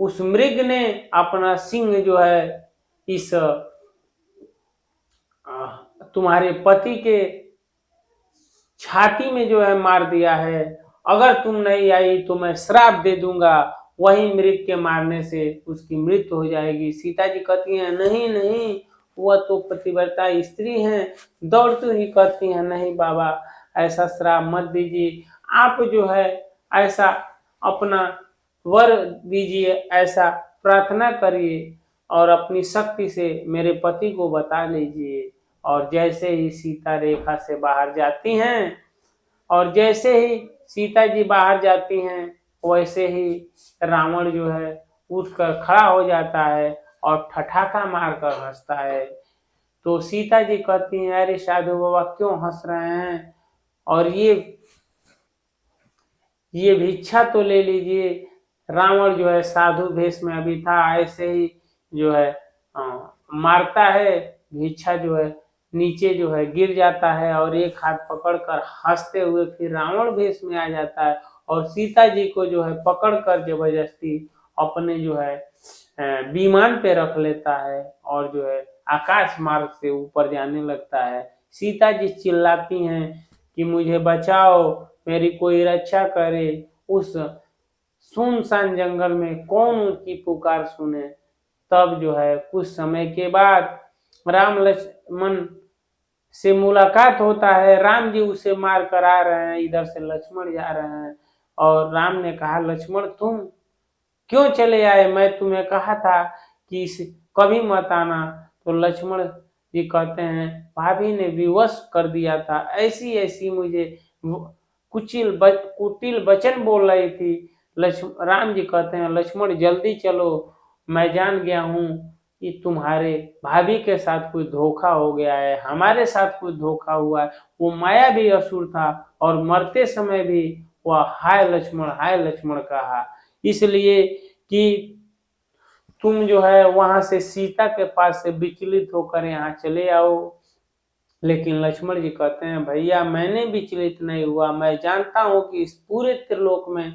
उस मृग ने अपना सिंह जो है इस तुम्हारे पति के छाती में जो है मार दिया है, अगर तुम नहीं आई तो मैं श्राप दे दूंगा, वही मृत के मारने से उसकी मृत्यु हो जाएगी। सीता जी कहती हैं नहीं नहीं, वह तो पतिव्रता स्त्री हैं। दौड़ती ही कहती हैं नहीं बाबा, ऐसा श्राप मत दीजिए, आप जो है ऐसा अपना वर दीजिए, ऐसा प्रार्थना करिए और अपनी शक्ति से मेरे पति को बता लीजिए। और जैसे ही सीता रेखा से बाहर जाती हैं, और जैसे ही सीता जी बाहर जाती हैं, वैसे ही रावण जो है उठकर खड़ा हो जाता है और ठठाका मारकर हंसता है। तो सीता जी कहती हैं अरे साधु बाबा क्यों हंस रहे हैं, और ये भिक्षा तो ले लीजिए। रावण जो है साधु भेष में अभी था, ऐसे ही जो है मारता है, भिक्षा जो है नीचे जो है गिर जाता है, और एक हाथ पकड़कर हंसते हुए फिर रावण भेष में आ जाता है और सीता जी को जो है पकड़कर जबरदस्ती अपने जो है विमान पे रख लेता है और जो है आकाश मार्ग से ऊपर जाने लगता है। सीता जी चिल्लाती हैं कि मुझे बचाओ, मेरी कोई रक्षा करे। उस सुनसान जंगल में कौन उनकी पुकार सुने। तब जो है कुछ समय के बाद राम लक्ष्मण से मुलाकात होता है। राम जी उसे मार कर आ रहे हैं, इधर से लक्ष्मण जा रहे हैं, और राम ने कहा लक्ष्मण तुम क्यों चले आए, मैं तुम्हें कहा था कि कभी मत आना। तो लक्ष्मण जी कहते हैं भाभी ने विवश कर दिया था, ऐसी ऐसी मुझे कुटिल वचन बोल रही थी। राम जी कहते हैं लक्ष्मण जल्दी चलो, मैं जान गया हूँ कि तुम्हारे भाभी के साथ कोई धोखा हो गया है, हमारे साथ कोई धोखा हुआ है। वो माया भी असुर था और मरते समय भी वह हाय लक्ष्मण कहा, इसलिए कि तुम जो है वहां से सीता के पास से विचलित होकर यहाँ चले आओ। लेकिन लक्ष्मण जी कहते हैं भैया मैंने विचलित नहीं हुआ, मैं जानता हूं कि इस पूरे त्रिलोक में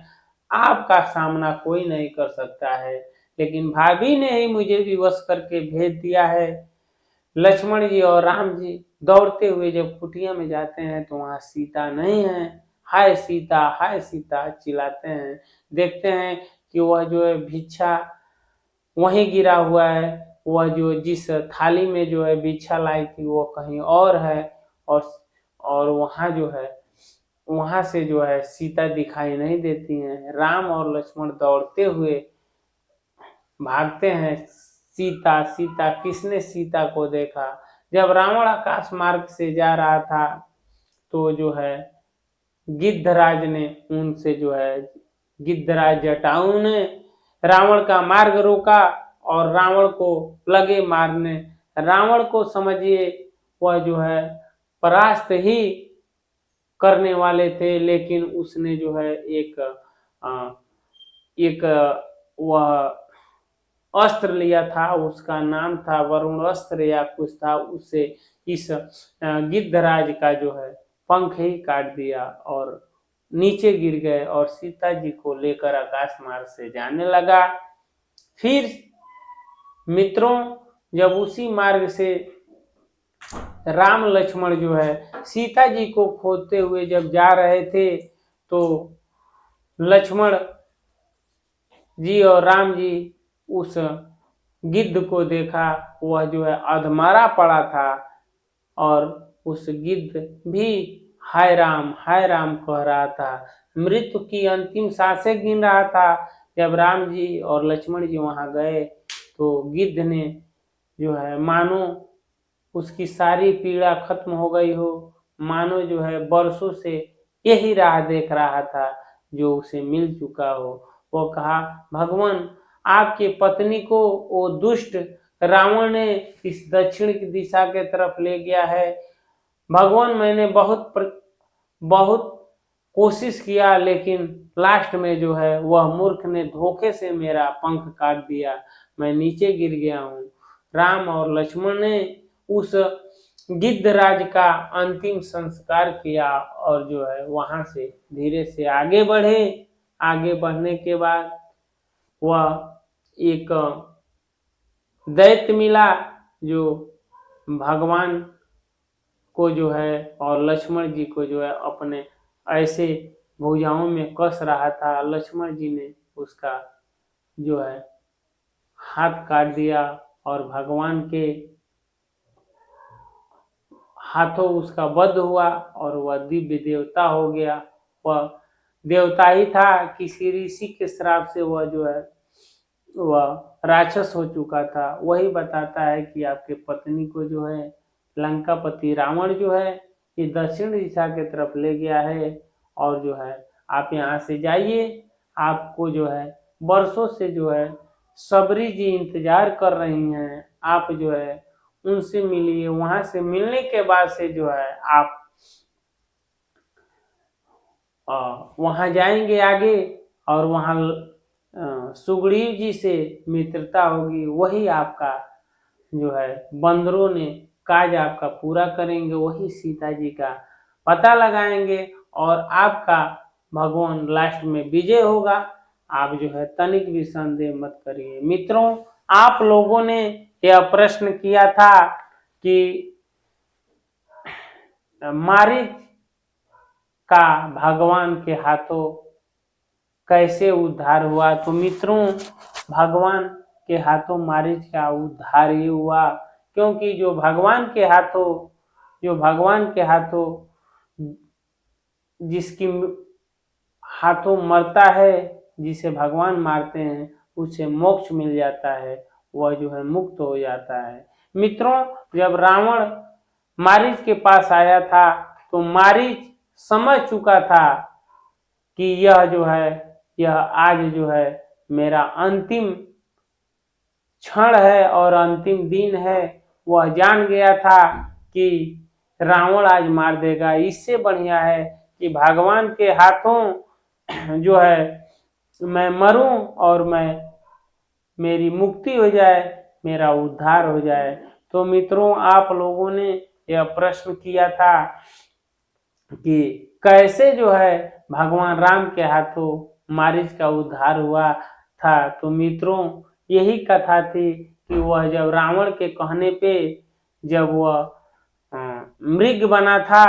आपका सामना कोई नहीं कर सकता है, लेकिन भाभी ने ही मुझे विवश करके भेज दिया है। लक्ष्मण जी और राम जी दौड़ते हुए जब कुटिया में जाते हैं तो वहां सीता नहीं है। हाय सीता चिल्लाते हैं, देखते हैं कि वह जो है भिक्षा वहीं गिरा हुआ है, वह जो जिस थाली में जो है भिक्षा लाई थी वो कहीं और है, और वहां जो है वहां से जो है सीता दिखाई नहीं देती हैं। राम और लक्ष्मण दौड़ते हुए भागते हैं, सीता सीता किसने सीता को देखा। जब रावण आकाश मार्ग से जा रहा था तो जो है गिद्धराज ने उनसे जो है गिद्धराज जटायु ने रावण का मार्ग रोका और रावण को लगे मारने। रावण को समझिए वह जो है परास्त ही करने वाले थे, लेकिन उसने जो है एक वह अस्त्र लिया था, उसका नाम था वरुण अस्त्र या कुछ था, उससे इस गिद्धराज का जो है पंख ही काट दिया और नीचे गिर गए और सीता जी को लेकर आकाश मार्ग से जाने लगा। फिर मित्रों जब उसी मार्ग से राम लक्ष्मण जो है सीता जी को खोजते हुए जब जा रहे थे तो लक्ष्मण जी और राम जी उस गिद्ध को देखा, वह जो है अधमरा पड़ा था और उस गिद्ध भी हाय राम कह रहा था, मृत्यु की अंतिम सांसें गिन रहा था। जब राम जी और लक्ष्मण जी वहां गए तो गिद्ध ने जो है मानो उसकी सारी पीड़ा खत्म हो गई हो, मानो जो है बरसों से यही राह देख रहा था जो उसे मिल चुका हो। वो कहा भगवान आपकी पत्नी को वो दुष्ट रावण ने इस दक्षिण की दिशा के तरफ ले गया है। भगवान मैंने बहुत कोशिश किया, लेकिन लास्ट में जो है वह मूर्ख ने धोखे से मेरा पंख काट दिया, मैं नीचे गिर गया हूँ। राम और लक्ष्मण ने उस गिद्धराज का अंतिम संस्कार किया और जो है वहां से धीरे से आगे बढ़े। आगे बढ़ने के बाद वह एक दैत्य मिला जो भगवान को जो है और लक्ष्मण जी को जो है अपने ऐसे भुजाओं में कस रहा था। लक्ष्मण जी ने उसका जो है हाथ काट दिया और भगवान के हाथों उसका वध हुआ और वह दिव्य देवता हो गया। वह देवता ही था, किसी ऋषि के श्राप से वह जो है वह राक्षस हो चुका था। वही बताता है कि आपके पत्नी को जो है लंकापति रावण जो है ये दक्षिण दिशा के तरफ ले गया है और जो है आप यहाँ से जाइए। आपको जो है वर्षों से जो है सबरी जी इंतजार कर रही हैं। आप जो है उनसे मिलिए। वहां से मिलने के बाद से जो है आप वहां जाएंगे आगे और वहां सुग्रीव जी से मित्रता होगी। वही आपका जो है बंदरों ने काज आपका पूरा करेंगे। वही सीता जी का पता लगाएंगे और आपका भगवान लास्ट में विजय होगा। आप जो है तनिक भी संदेह मत करिए। मित्रों, आप लोगों ने यह प्रश्न किया था कि मारीच का भगवान के हाथों कैसे उद्धार हुआ। तो मित्रों, भगवान के हाथों मारीच का उद्धार ही हुआ, क्योंकि जो भगवान के हाथों जिसकी हाथों मरता है, जिसे भगवान मारते हैं, उसे मोक्ष मिल जाता है, वह जो है मुक्त हो जाता है। मित्रों, जब रावण मारीच के पास आया था तो मारीच समझ चुका था कि यह आज जो है मेरा अंतिम क्षण है और अंतिम दिन है। वह जान गया था कि रावण आज मार देगा। इससे बढ़िया है कि भगवान के हाथों जो है मैं मरूं और मेरी मुक्ति हो जाए, मेरा उद्धार हो जाए। तो मित्रों, आप लोगों ने यह प्रश्न किया था कि कैसे जो है भगवान राम के हाथों मारीच का उद्धार हुआ था। तो मित्रों, यही कथा थी कि वह जब रावण के कहने पे जब वह मृग बना था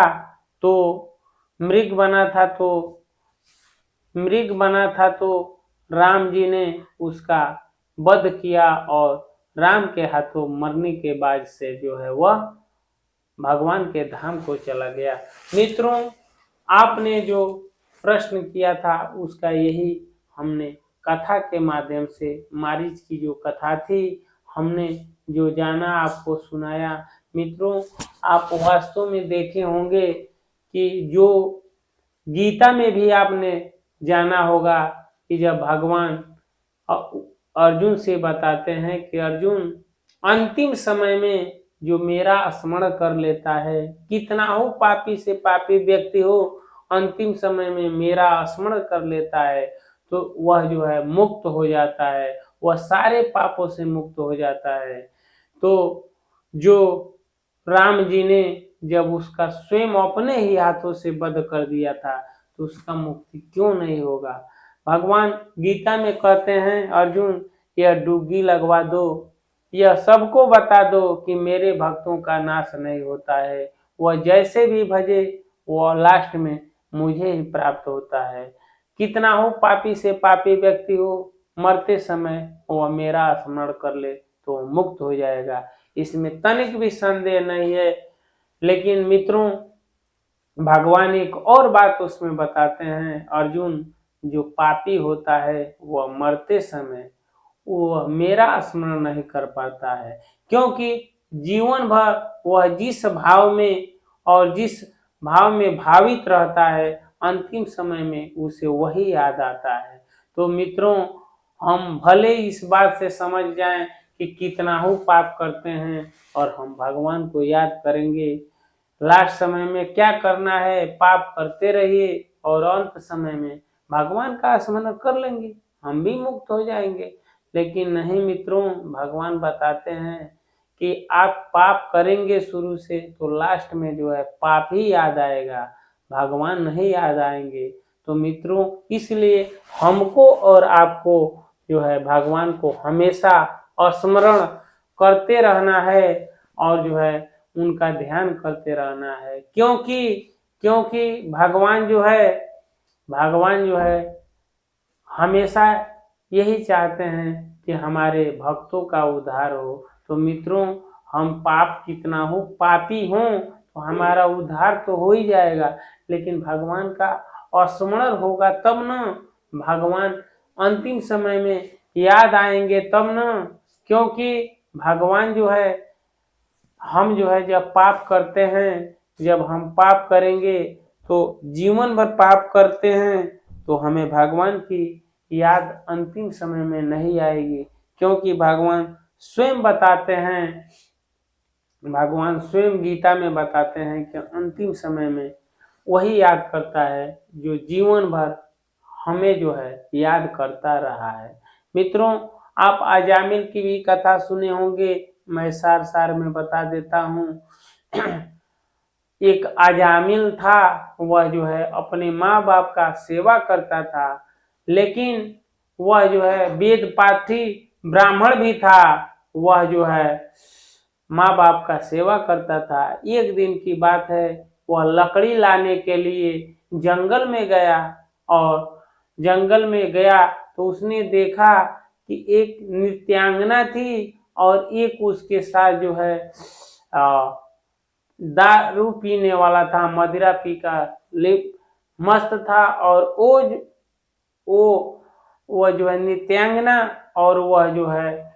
तो राम जी ने उसका वध किया और राम के हाथों मरने के बाद से जो है वह भगवान के धाम को चला गया। मित्रों, आपने जो प्रश्न किया था उसका यही हमने कथा के माध्यम से मारीच की जो कथा थी हमने जो जाना आपको सुनाया। मित्रों, आप वास्तव में देखे होंगे कि जो गीता में भी आपने जाना होगा कि जब भगवान अर्जुन से बताते हैं कि अर्जुन, अंतिम समय में जो मेरा स्मरण कर लेता है, कितना हो पापी से पापी व्यक्ति हो, अंतिम समय में मेरा स्मरण कर लेता है तो वह जो है मुक्त हो जाता है, वह सारे पापों से मुक्त हो जाता है। तो जो राम जी ने जब उसका स्वयं अपने ही हाथों से वध कर दिया था तो उसका मुक्ति क्यों नहीं होगा। भगवान गीता में कहते हैं, अर्जुन यह डुबकी लगवा दो, यह सबको बता दो कि मेरे भक्तों का नाश नहीं होता है, वह जैसे भी भजे वह लास्ट में मुझे ही प्राप्त होता है। कितना हो पापी से पापी व्यक्ति हो, मरते समय वह मेरा स्मरण कर ले तो मुक्त हो जाएगा, इसमें तनिक भी संदेह नहीं है। लेकिन मित्रों, भगवान एक और बात उसमें बताते हैं, अर्जुन जो पापी होता है वह मरते समय वह मेरा स्मरण नहीं कर पाता है, क्योंकि जीवन भर वह जिस भाव में भावित रहता है, अंतिम समय में उसे वही याद आता है। तो मित्रों, हम भले इस बात से समझ जाएं कि कितना हो पाप करते हैं और हम भगवान को याद करेंगे, लास्ट समय में क्या करना है, पाप करते रहिए और अंत समय में भगवान का स्मरण कर लेंगे, हम भी मुक्त हो जाएंगे। लेकिन नहीं मित्रों, भगवान बताते हैं कि आप पाप करेंगे शुरू से तो लास्ट में जो है पाप ही याद आएगा, भगवान नहीं याद आएंगे। तो मित्रों, इसलिए हमको और आपको जो है भगवान को हमेशा स्मरण करते रहना है और जो है उनका ध्यान करते रहना है, क्योंकि क्योंकि भगवान जो है हमेशा यही चाहते हैं कि हमारे भक्तों का उद्धार हो। तो मित्रों, हम पाप कितना हो, पापी हों तो हमारा उद्धार तो हो ही जाएगा, लेकिन भगवान का स्मरण होगा तब ना, भगवान अंतिम समय में याद आएंगे तब ना, क्योंकि भगवान जो है, हम जो है जब पाप करते हैं, जब हम पाप करेंगे तो जीवन भर पाप करते हैं तो हमें भगवान की याद अंतिम समय में नहीं आएगी, क्योंकि भगवान स्वयं गीता में बताते हैं कि अंतिम समय में वही याद करता है जो जीवन भर हमें जो है याद करता रहा है। मित्रों, आप अजामिल की भी कथा सुने होंगे, मैं सार सार में बता देता हूँ। एक अजामिल था, वह जो है अपने माँ बाप का सेवा करता था, लेकिन वह जो है वेद पाठी ब्राह्मण भी था। वह जो है माँ बाप का सेवा करता था। एक दिन की बात है, वह लकड़ी लाने के लिए जंगल में गया, और जंगल में गया तो उसने देखा कि एक नृत्यांगना थी और एक उसके साथ जो है दारू पीने वाला था, मदिरा पीकर मस्त था, और वो जो है नृत्यांगना, और वह जो है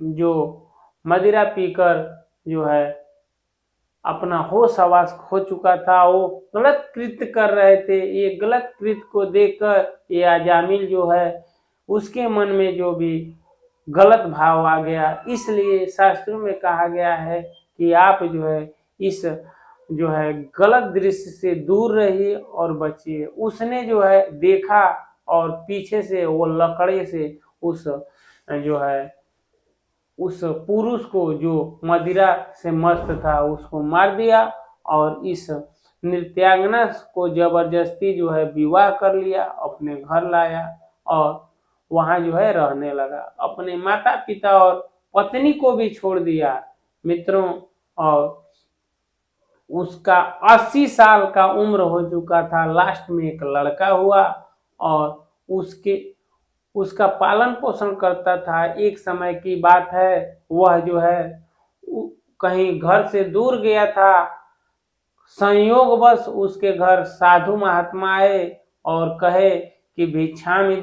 जो मदिरा पीकर जो है अपना होश आवास खो चुका था। वो गलत कृत्य कर रहे थे। ये गलत कृत्य को देखकर ये अजामिल जो है, उसके मन में जो भी गलत भाव आ गया, इसलिए शास्त्रों में कहा गया है कि आप जो है इस जो है गलत दृश्य से दूर रहिए और बचिए। उसने जो है देखा और पीछे से वो लकड़े से उस पुरुष को जो मदिरा से मस्त था उसको मार दिया, और इस नृत्यांगना को जबरदस्ती जो है विवाह कर लिया, अपने घर लाया और वहां जो है रहने लगा। अपने माता पिता और पत्नी को भी छोड़ दिया मित्रों, और उसका 80 साल का उम्र हो चुका था। लास्ट में एक लड़का हुआ और उसका पालन पोषण करता था। एक समय की बात है, वह जो है कहीं घर से दूर गया था। संयोगवश उसके घर साधु महात्मा आए और कहे कि भिक्षा में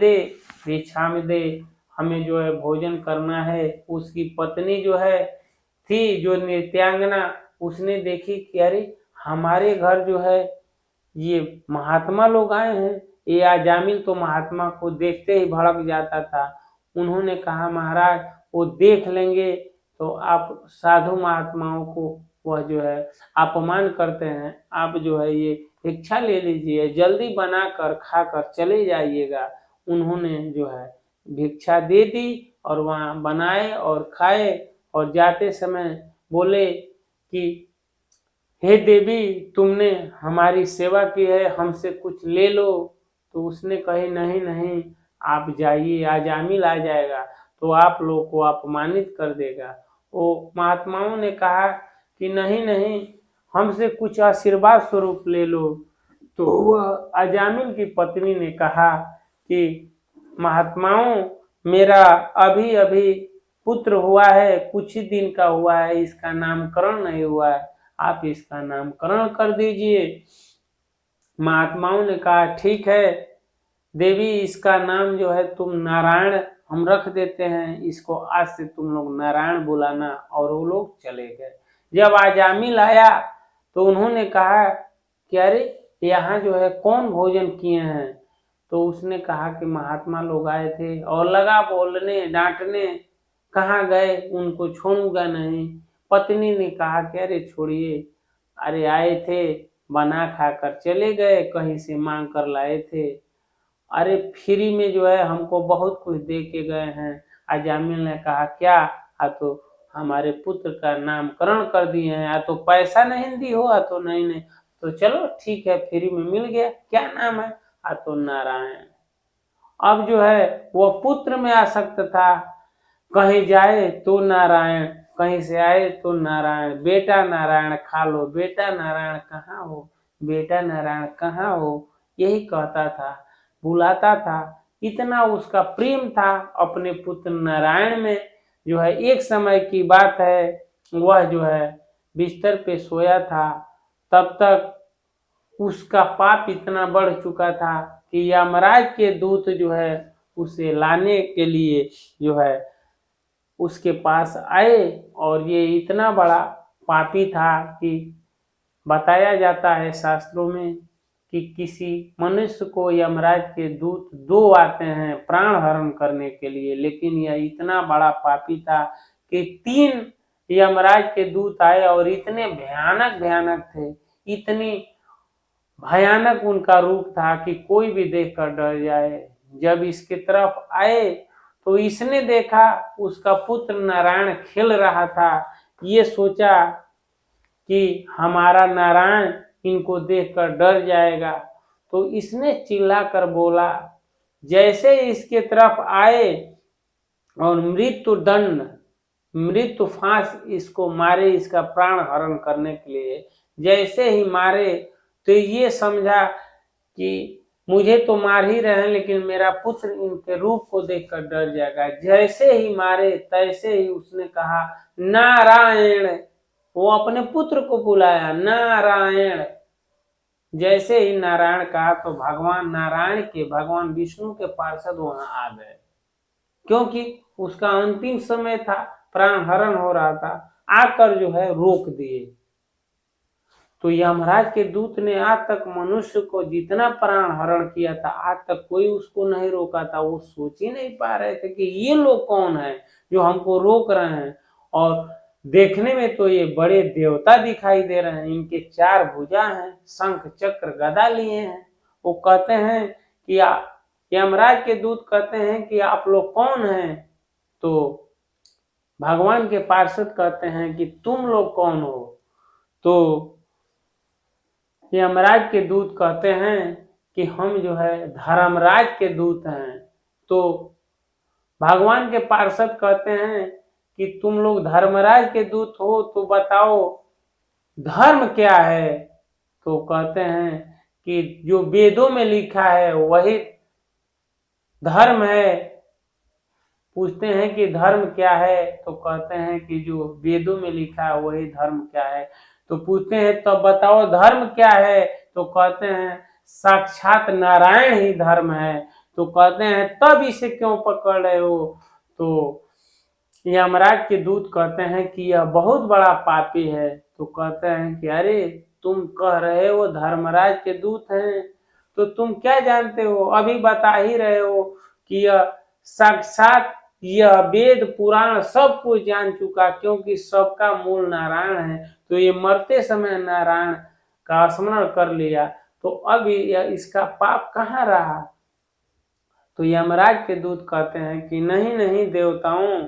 दे, हमें जो है भोजन करना है। उसकी पत्नी जो है थी, जो नृत्यांगना, उसने देखी कि अरे हमारे घर जो है ये महात्मा लोग आए हैं। ये अजामिल तो महात्मा को देखते ही भड़क जाता था। उन्होंने कहा, महाराज वो देख लेंगे तो आप साधु महात्माओं को वह जो है अपमान करते हैं, आप जो है ये भिक्षा ले लीजिए, जल्दी बनाकर खाकर चले जाइएगा। उन्होंने जो है भिक्षा दे दी और वहाँ बनाए और खाए, और जाते समय बोले कि हे देवी, तुमने हमारी सेवा की है, हमसे कुछ ले लो। तो उसने कही, नहीं नहीं, आप जाइए, अजामिल आ जाएगा तो आप लोग को अपमानित कर देगा। वो महात्माओं ने कहा कि नहीं नहीं, हमसे कुछ आशीर्वाद स्वरूप ले लो। तो वह अजामिल की पत्नी ने कहा कि महात्माओं, मेरा अभी अभी पुत्र हुआ है, कुछ ही दिन का हुआ है, इसका नामकरण नहीं हुआ है, आप इसका नामकरण कर दीजिए। महात्माओं ने कहा, ठीक है देवी, इसका नाम जो है तुम नारायण हम रख देते हैं, इसको आज से तुम लोग नारायण बुलाना। और वो लोग चले गए। जब अजामिल आया तो उन्होंने कहा कि अरे यहाँ जो है कौन भोजन किए हैं। तो उसने कहा कि महात्मा लोग आए थे, और लगा बोलने डांटने, कहाँ गए, उनको छोड़ूंगा नहीं। पत्नी ने कहा कि अरे छोड़िए, अरे आए थे, बना खाकर चले गए, कहीं से मांग कर लाए थे, अरे फ्री में जो है हमको बहुत कुछ दे के गए हैं। अजामिल ने कहा, क्या, तो हमारे पुत्र का नामकरण कर दिए हैं, तो पैसा नहीं दी हो, तो नहीं नहीं, तो चलो ठीक है, फ्री में मिल गया, क्या नाम है, तो नारायण। अब जो है वो पुत्र में आसक्त था, कहीं जाए तो नारायण, कहीं से आए तो नारायण, बेटा नारायण खा लो, बेटा नारायण कहाँ हो, बेटा नारायण कहाँ हो, यही कहता था, बुलाता था। इतना उसका प्रेम था अपने पुत्र नारायण में। जो है एक समय की बात है, वह जो है बिस्तर पे सोया था, तब तक उसका पाप इतना बढ़ चुका था कि यमराज के दूत जो है उसे लाने के लिए जो है उसके पास आए। और ये इतना बड़ा पापी था कि बताया जाता है शास्त्रों में कि किसी मनुष्य को यमराज के दूत दो आते हैं प्राण हरण करने के लिए, लेकिन यह इतना बड़ा पापी था कि 3 यमराज के दूत आए और इतने भयानक भयानक थे, इतनी भयानक उनका रूप था कि कोई भी देखकर डर जाए। जब इसके तरफ आए तो इसने देखा उसका पुत्र नारायण खेल रहा था, ये सोचा कि हमारा नारायण इनको देखकर डर जाएगा, तो इसने चिल्लाकर बोला। जैसे इसके तरफ आए और मृत्यु दंड, मृत्यु फांस इसको मारे, इसका प्राण हरण करने के लिए जैसे ही मारे तो ये समझा कि मुझे तो मार ही रहे हैं, लेकिन मेरा पुत्र इनके रूप को देखकर डर जाएगा। जैसे ही मारे तैसे ही उसने कहा नारायण, वो अपने पुत्र को बुलाया नारायण। जैसे ही नारायण कहा तो भगवान नारायण के, भगवान विष्णु के पार्षद वहां आ गए, क्योंकि उसका अंतिम समय था, प्राण हरण हो रहा था, आकर जो है रोक दिए। तो यमराज के दूत ने आज तक मनुष्य को जितना प्राण हरण किया था, आज तक कोई उसको नहीं रोका था। वो सोच ही नहीं पा रहे थे कि ये लोग कौन है जो हमको रोक रहे हैं। और देखने में तो ये बड़े देवता दिखाई दे रहे हैं, इनके 4 भुजा हैं, शंख चक्र गदा लिए हैं। वो कहते हैं कि यमराज के दूत कहते हैं कि आप लोग कौन हैं? तो भगवान के पार्षद कहते हैं कि तुम लोग कौन हो? तो यमराज के दूत कहते हैं कि हम जो है धर्मराज के दूत हैं। तो भगवान के पार्षद कहते हैं कि तुम लोग धर्मराज के दूत हो तो बताओ धर्म क्या है? तो कहते हैं कि जो वेदों में लिखा है वही धर्म है। पूछते हैं कि धर्म क्या है? तो कहते हैं कि जो वेदों में लिखा है वही धर्म क्या है। तो पूछते हैं तब बताओ धर्म क्या है? तो कहते हैं साक्षात नारायण ही धर्म है। तो कहते हैं तब इसे क्यों पकड़ रहे हो? तो यमराज के दूत कहते हैं कि यह बहुत बड़ा पापी है। तो कहते हैं कि अरे तुम कह रहे हो धर्मराज के दूत हैं, तो तुम क्या जानते हो? अभी बता ही रहे हो कि यह साक्षात, यह वेद पुराण सब कुछ जान चुका, क्योंकि सबका मूल नारायण है। तो ये मरते समय नारायण का स्मरण कर लिया, तो अब इसका पाप कहाँ रहा? तो यमराज के दूत कहते हैं कि नहीं नहीं देवताओं,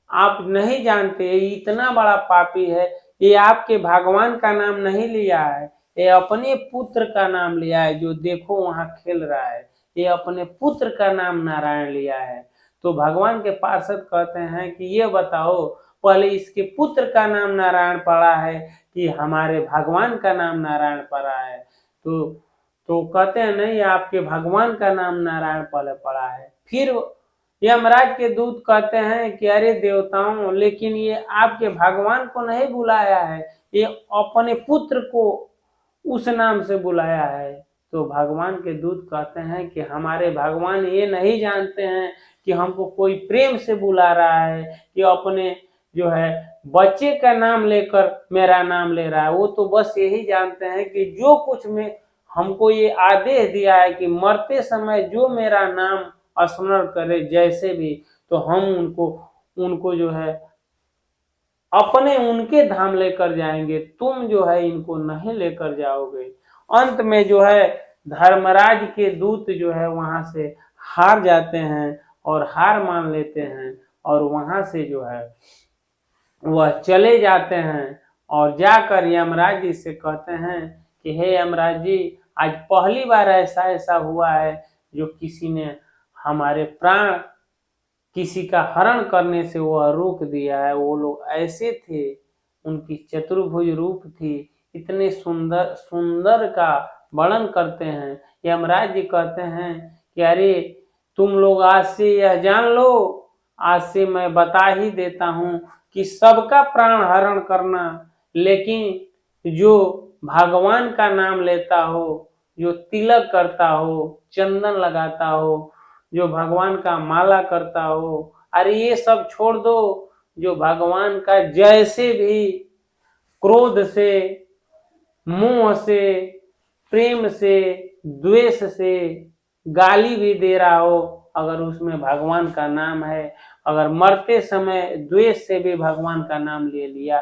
आप नहीं जानते, इतना बड़ा पापी है, ये आपके भगवान का नाम नहीं लिया है, ये अपने पुत्र का नाम लिया है। जो देखो वहां खेल रहा है, ये अपने पुत्र का नाम नारायण लिया है। तो भगवान के पार्षद कहते हैं कि ये बताओ पहले इसके पुत्र का नाम नारायण पड़ा है कि हमारे भगवान का नाम नारायण पड़ा है? तो कहते हैं नहीं, आपके भगवान का नाम नारायण पहले पड़ा है। फिर यमराज के दूत कहते हैं कि अरे देवताओं, लेकिन ये आपके भगवान को नहीं बुलाया है, ये अपने पुत्र को उस नाम से बुलाया है। तो भगवान के दूत कहते हैं कि हमारे भगवान ये नहीं जानते हैं कि हमको कोई प्रेम से बुला रहा है कि अपने जो है बच्चे का नाम लेकर मेरा नाम ले रहा है। वो तो बस यही जानते हैं कि जो कुछ में हमको ये आदेश दिया है कि मरते समय जो मेरा नाम स्मरण करे जैसे भी, तो हम उनको जो है अपने उनके धाम लेकर जाएंगे, तुम जो है इनको नहीं लेकर जाओगे। अंत में जो है धर्मराज के दूत जो है वहां से हार जाते हैं और हार मान लेते हैं, और वहां से जो है वह चले जाते हैं और जाकर यमराज जी से कहते हैं कि हे यमराज जी, आज पहली बार ऐसा हुआ है जो किसी ने हमारे प्राण किसी का हरण करने से वह रोक दिया है। वो लोग ऐसे थे, उनकी चतुर्भुज रूप थी, इतने सुंदर सुंदर का वर्णन करते हैं। यमराज जी कहते हैं कि अरे तुम लोग आज से यह जान लो, आज से मैं बता ही देता हूँ कि सबका प्राण हरण करना, लेकिन जो भगवान का नाम लेता हो, जो तिलक करता हो, चंदन लगाता हो, जो भगवान का माला करता हो, अरे ये सब छोड़ दो। जो भगवान का जैसे भी क्रोध से, मोह से, प्रेम से, द्वेष से गाली भी दे रहा हो, अगर उसमें भगवान का नाम है, अगर मरते समय द्वेष से भी भगवान का नाम ले लिया,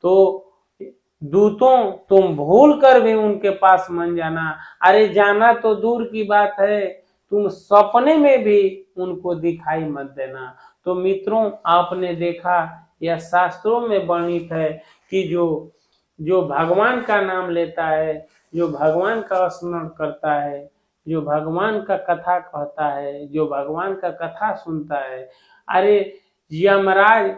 तो दूतों तुम भूल कर भी उनके पास मन जाना। अरे जाना तो दूर की बात है, तुम सपने में भी उनको दिखाई मत देना। तो मित्रों, आपने देखा, यह शास्त्रों में वर्णित है कि जो जो भगवान का नाम लेता है, जो भगवान का स्मरण करता है, जो भगवान का कथा कहता है, जो भगवान का कथा सुनता है, अरे यमराज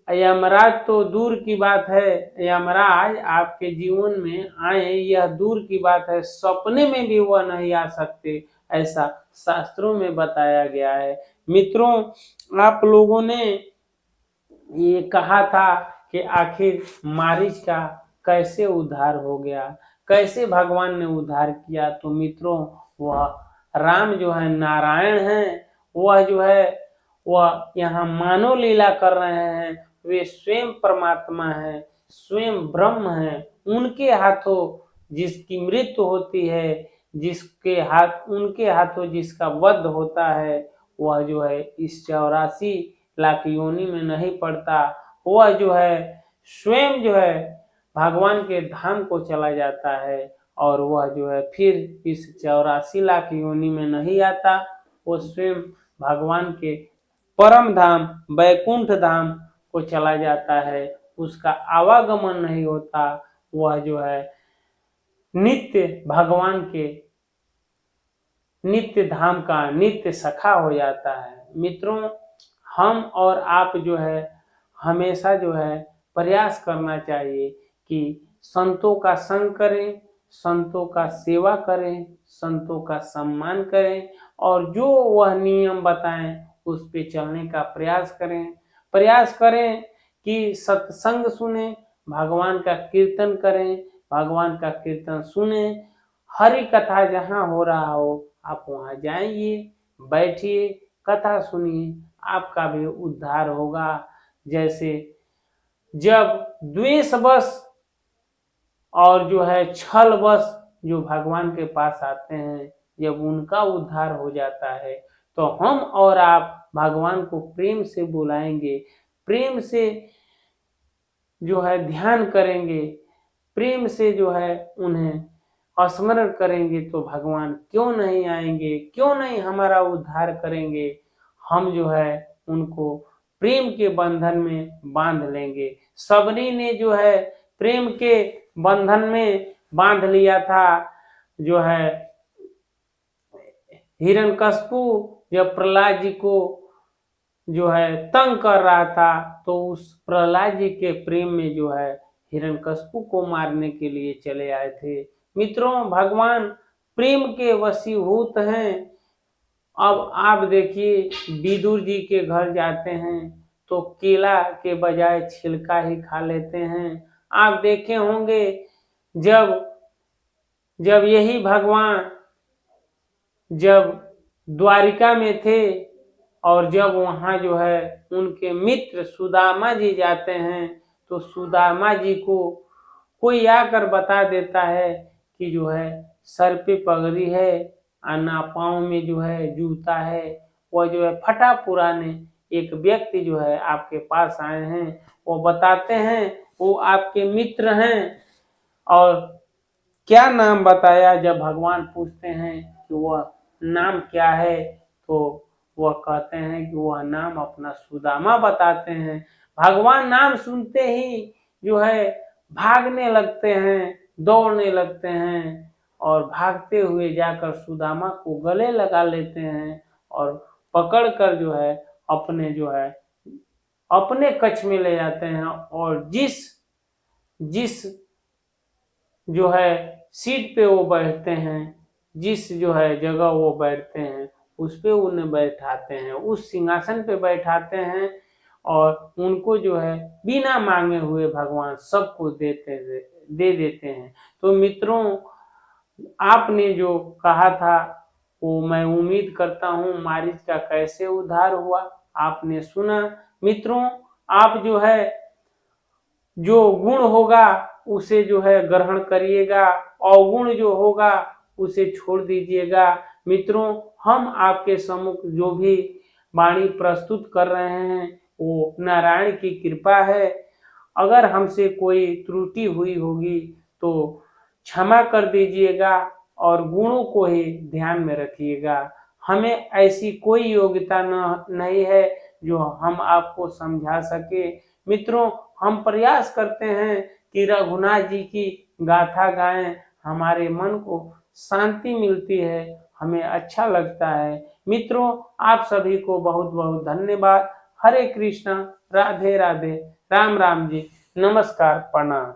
यमराज तो दूर की बात है, यमराज आपके जीवन में आए यह दूर की बात है, सपने में भी वह नहीं आ सकते, ऐसा शास्त्रों में बताया गया है। मित्रों, आप लोगों ने ये कहा था कि आखिर मारीच का कैसे उद्धार हो गया, कैसे भगवान ने उद्धार किया। तो मित्रों, वह राम जो है नारायण हैं, वह जो है वह यहाँ मानव लीला कर रहे हैं। वे स्वयं परमात्मा हैं, स्वयं ब्रह्म हैं। उनके हाथों जिसकी मृत्यु होती है, उनके हाथों जिसका वध होता है, वह जो है इस 84 लाख योनि में नहीं पड़ता। वह जो है स्वयं जो है भगवान के धाम को चला जाता है, और वह जो है फिर इस 84 लाख योनि में नहीं आता। वो स्वयं भगवान के परम धाम वैकुंठ धाम को चला जाता है, उसका आवागमन नहीं होता। वह जो है नित्य भगवान के नित्य धाम का नित्य सखा हो जाता है। मित्रों, हम और आप जो है हमेशा जो है प्रयास करना चाहिए कि संतों का संग करें, संतों का सेवा करें, संतों का सम्मान करें, और जो वह नियम बताएं उस पे चलने का प्रयास करें कि सत्संग सुने, भगवान का कीर्तन करें, भगवान का कीर्तन सुने, हरि कथा जहाँ हो रहा हो आप वहाँ जाइए, बैठिए, कथा सुनिए, आपका भी उद्धार होगा। जैसे जब द्वेषवश और जो है छलवश जो भगवान के पास आते हैं, जब उनका उद्धार हो जाता है, तो हम और आप भगवान को प्रेम से बुलाएंगे, प्रेम से जो है ध्यान करेंगे, प्रेम से जो है उन्हें स्मरण करेंगे, तो भगवान क्यों नहीं आएंगे, क्यों नहीं हमारा उद्धार करेंगे। हम जो है उनको प्रेम के बंधन में बांध लेंगे। सबरी ने जो है प्रेम के बंधन में बांध लिया था। जो है हिरण्यकशिपु जब प्रहलाद जी को जो है तंग कर रहा था, तो उस प्रहलाद जी के प्रेम में जो है हिरण्यकशिपु को मारने के लिए चले आए थे। मित्रों, भगवान प्रेम के वशीभूत हैं। अब आप देखिए, विदुर जी के घर जाते हैं तो केला के बजाय छिलका ही खा लेते हैं। आप देखे होंगे, जब जब यही भगवान जब द्वारिका में थे, और जब वहाँ जो है उनके मित्र सुदामा जी जाते हैं, तो सुदामा जी को कोई आकर बता देता है कि जो है सर पे पगड़ी है, अन्ना पाँव में जो है जूता है। वह जो है फटा पुराने एक व्यक्ति जो है आपके पास आए हैं, वो बताते हैं वो आपके मित्र हैं। और क्या नाम बताया, जब भगवान पूछते हैं कि वह नाम क्या है, तो वह कहते हैं कि वह नाम अपना सुदामा बताते हैं। भगवान नाम सुनते ही जो है भागने लगते हैं, दौड़ने लगते हैं, और भागते हुए जाकर सुदामा को गले लगा लेते हैं, और पकड़ कर जो है अपने कक्ष में ले जाते हैं और जिस जिस जो है सीट पे वो बैठते हैं, जिस जो है जगह वो बैठते हैं, उस पे उन्हें बैठाते हैं, उस सिंहासन पे बैठाते हैं और उनको जो है बिना मांगे हुए भगवान सबको दे देते हैं। तो मित्रों, आपने जो कहा था वो मैं उम्मीद करता हूँ मारीच का कैसे उद्धार हुआ आपने सुना। मित्रों, आप जो है जो गुण होगा उसे जो है ग्रहण करिएगा, अवगुण जो होगा उसे छोड़ दीजिएगा। मित्रों, हम आपके सम्मुख जो भी वाणी प्रस्तुत कर रहे हैं वो नारायण की कृपा है। अगर हमसे कोई त्रुटि हुई होगी तो क्षमा कर दीजिएगा और गुणों को ही ध्यान में रखिएगा। हमें ऐसी कोई योग्यता नहीं है जो हम आपको समझा सके। मित्रों, हम प्रयास करते हैं कि रघुनाथ जी की गाथा गाएं, हमारे मन को शांति मिलती है, हमें अच्छा लगता है। मित्रों, आप सभी को बहुत बहुत धन्यवाद। हरे कृष्णा, राधे राधे, राम राम जी, नमस्कार, प्रणाम।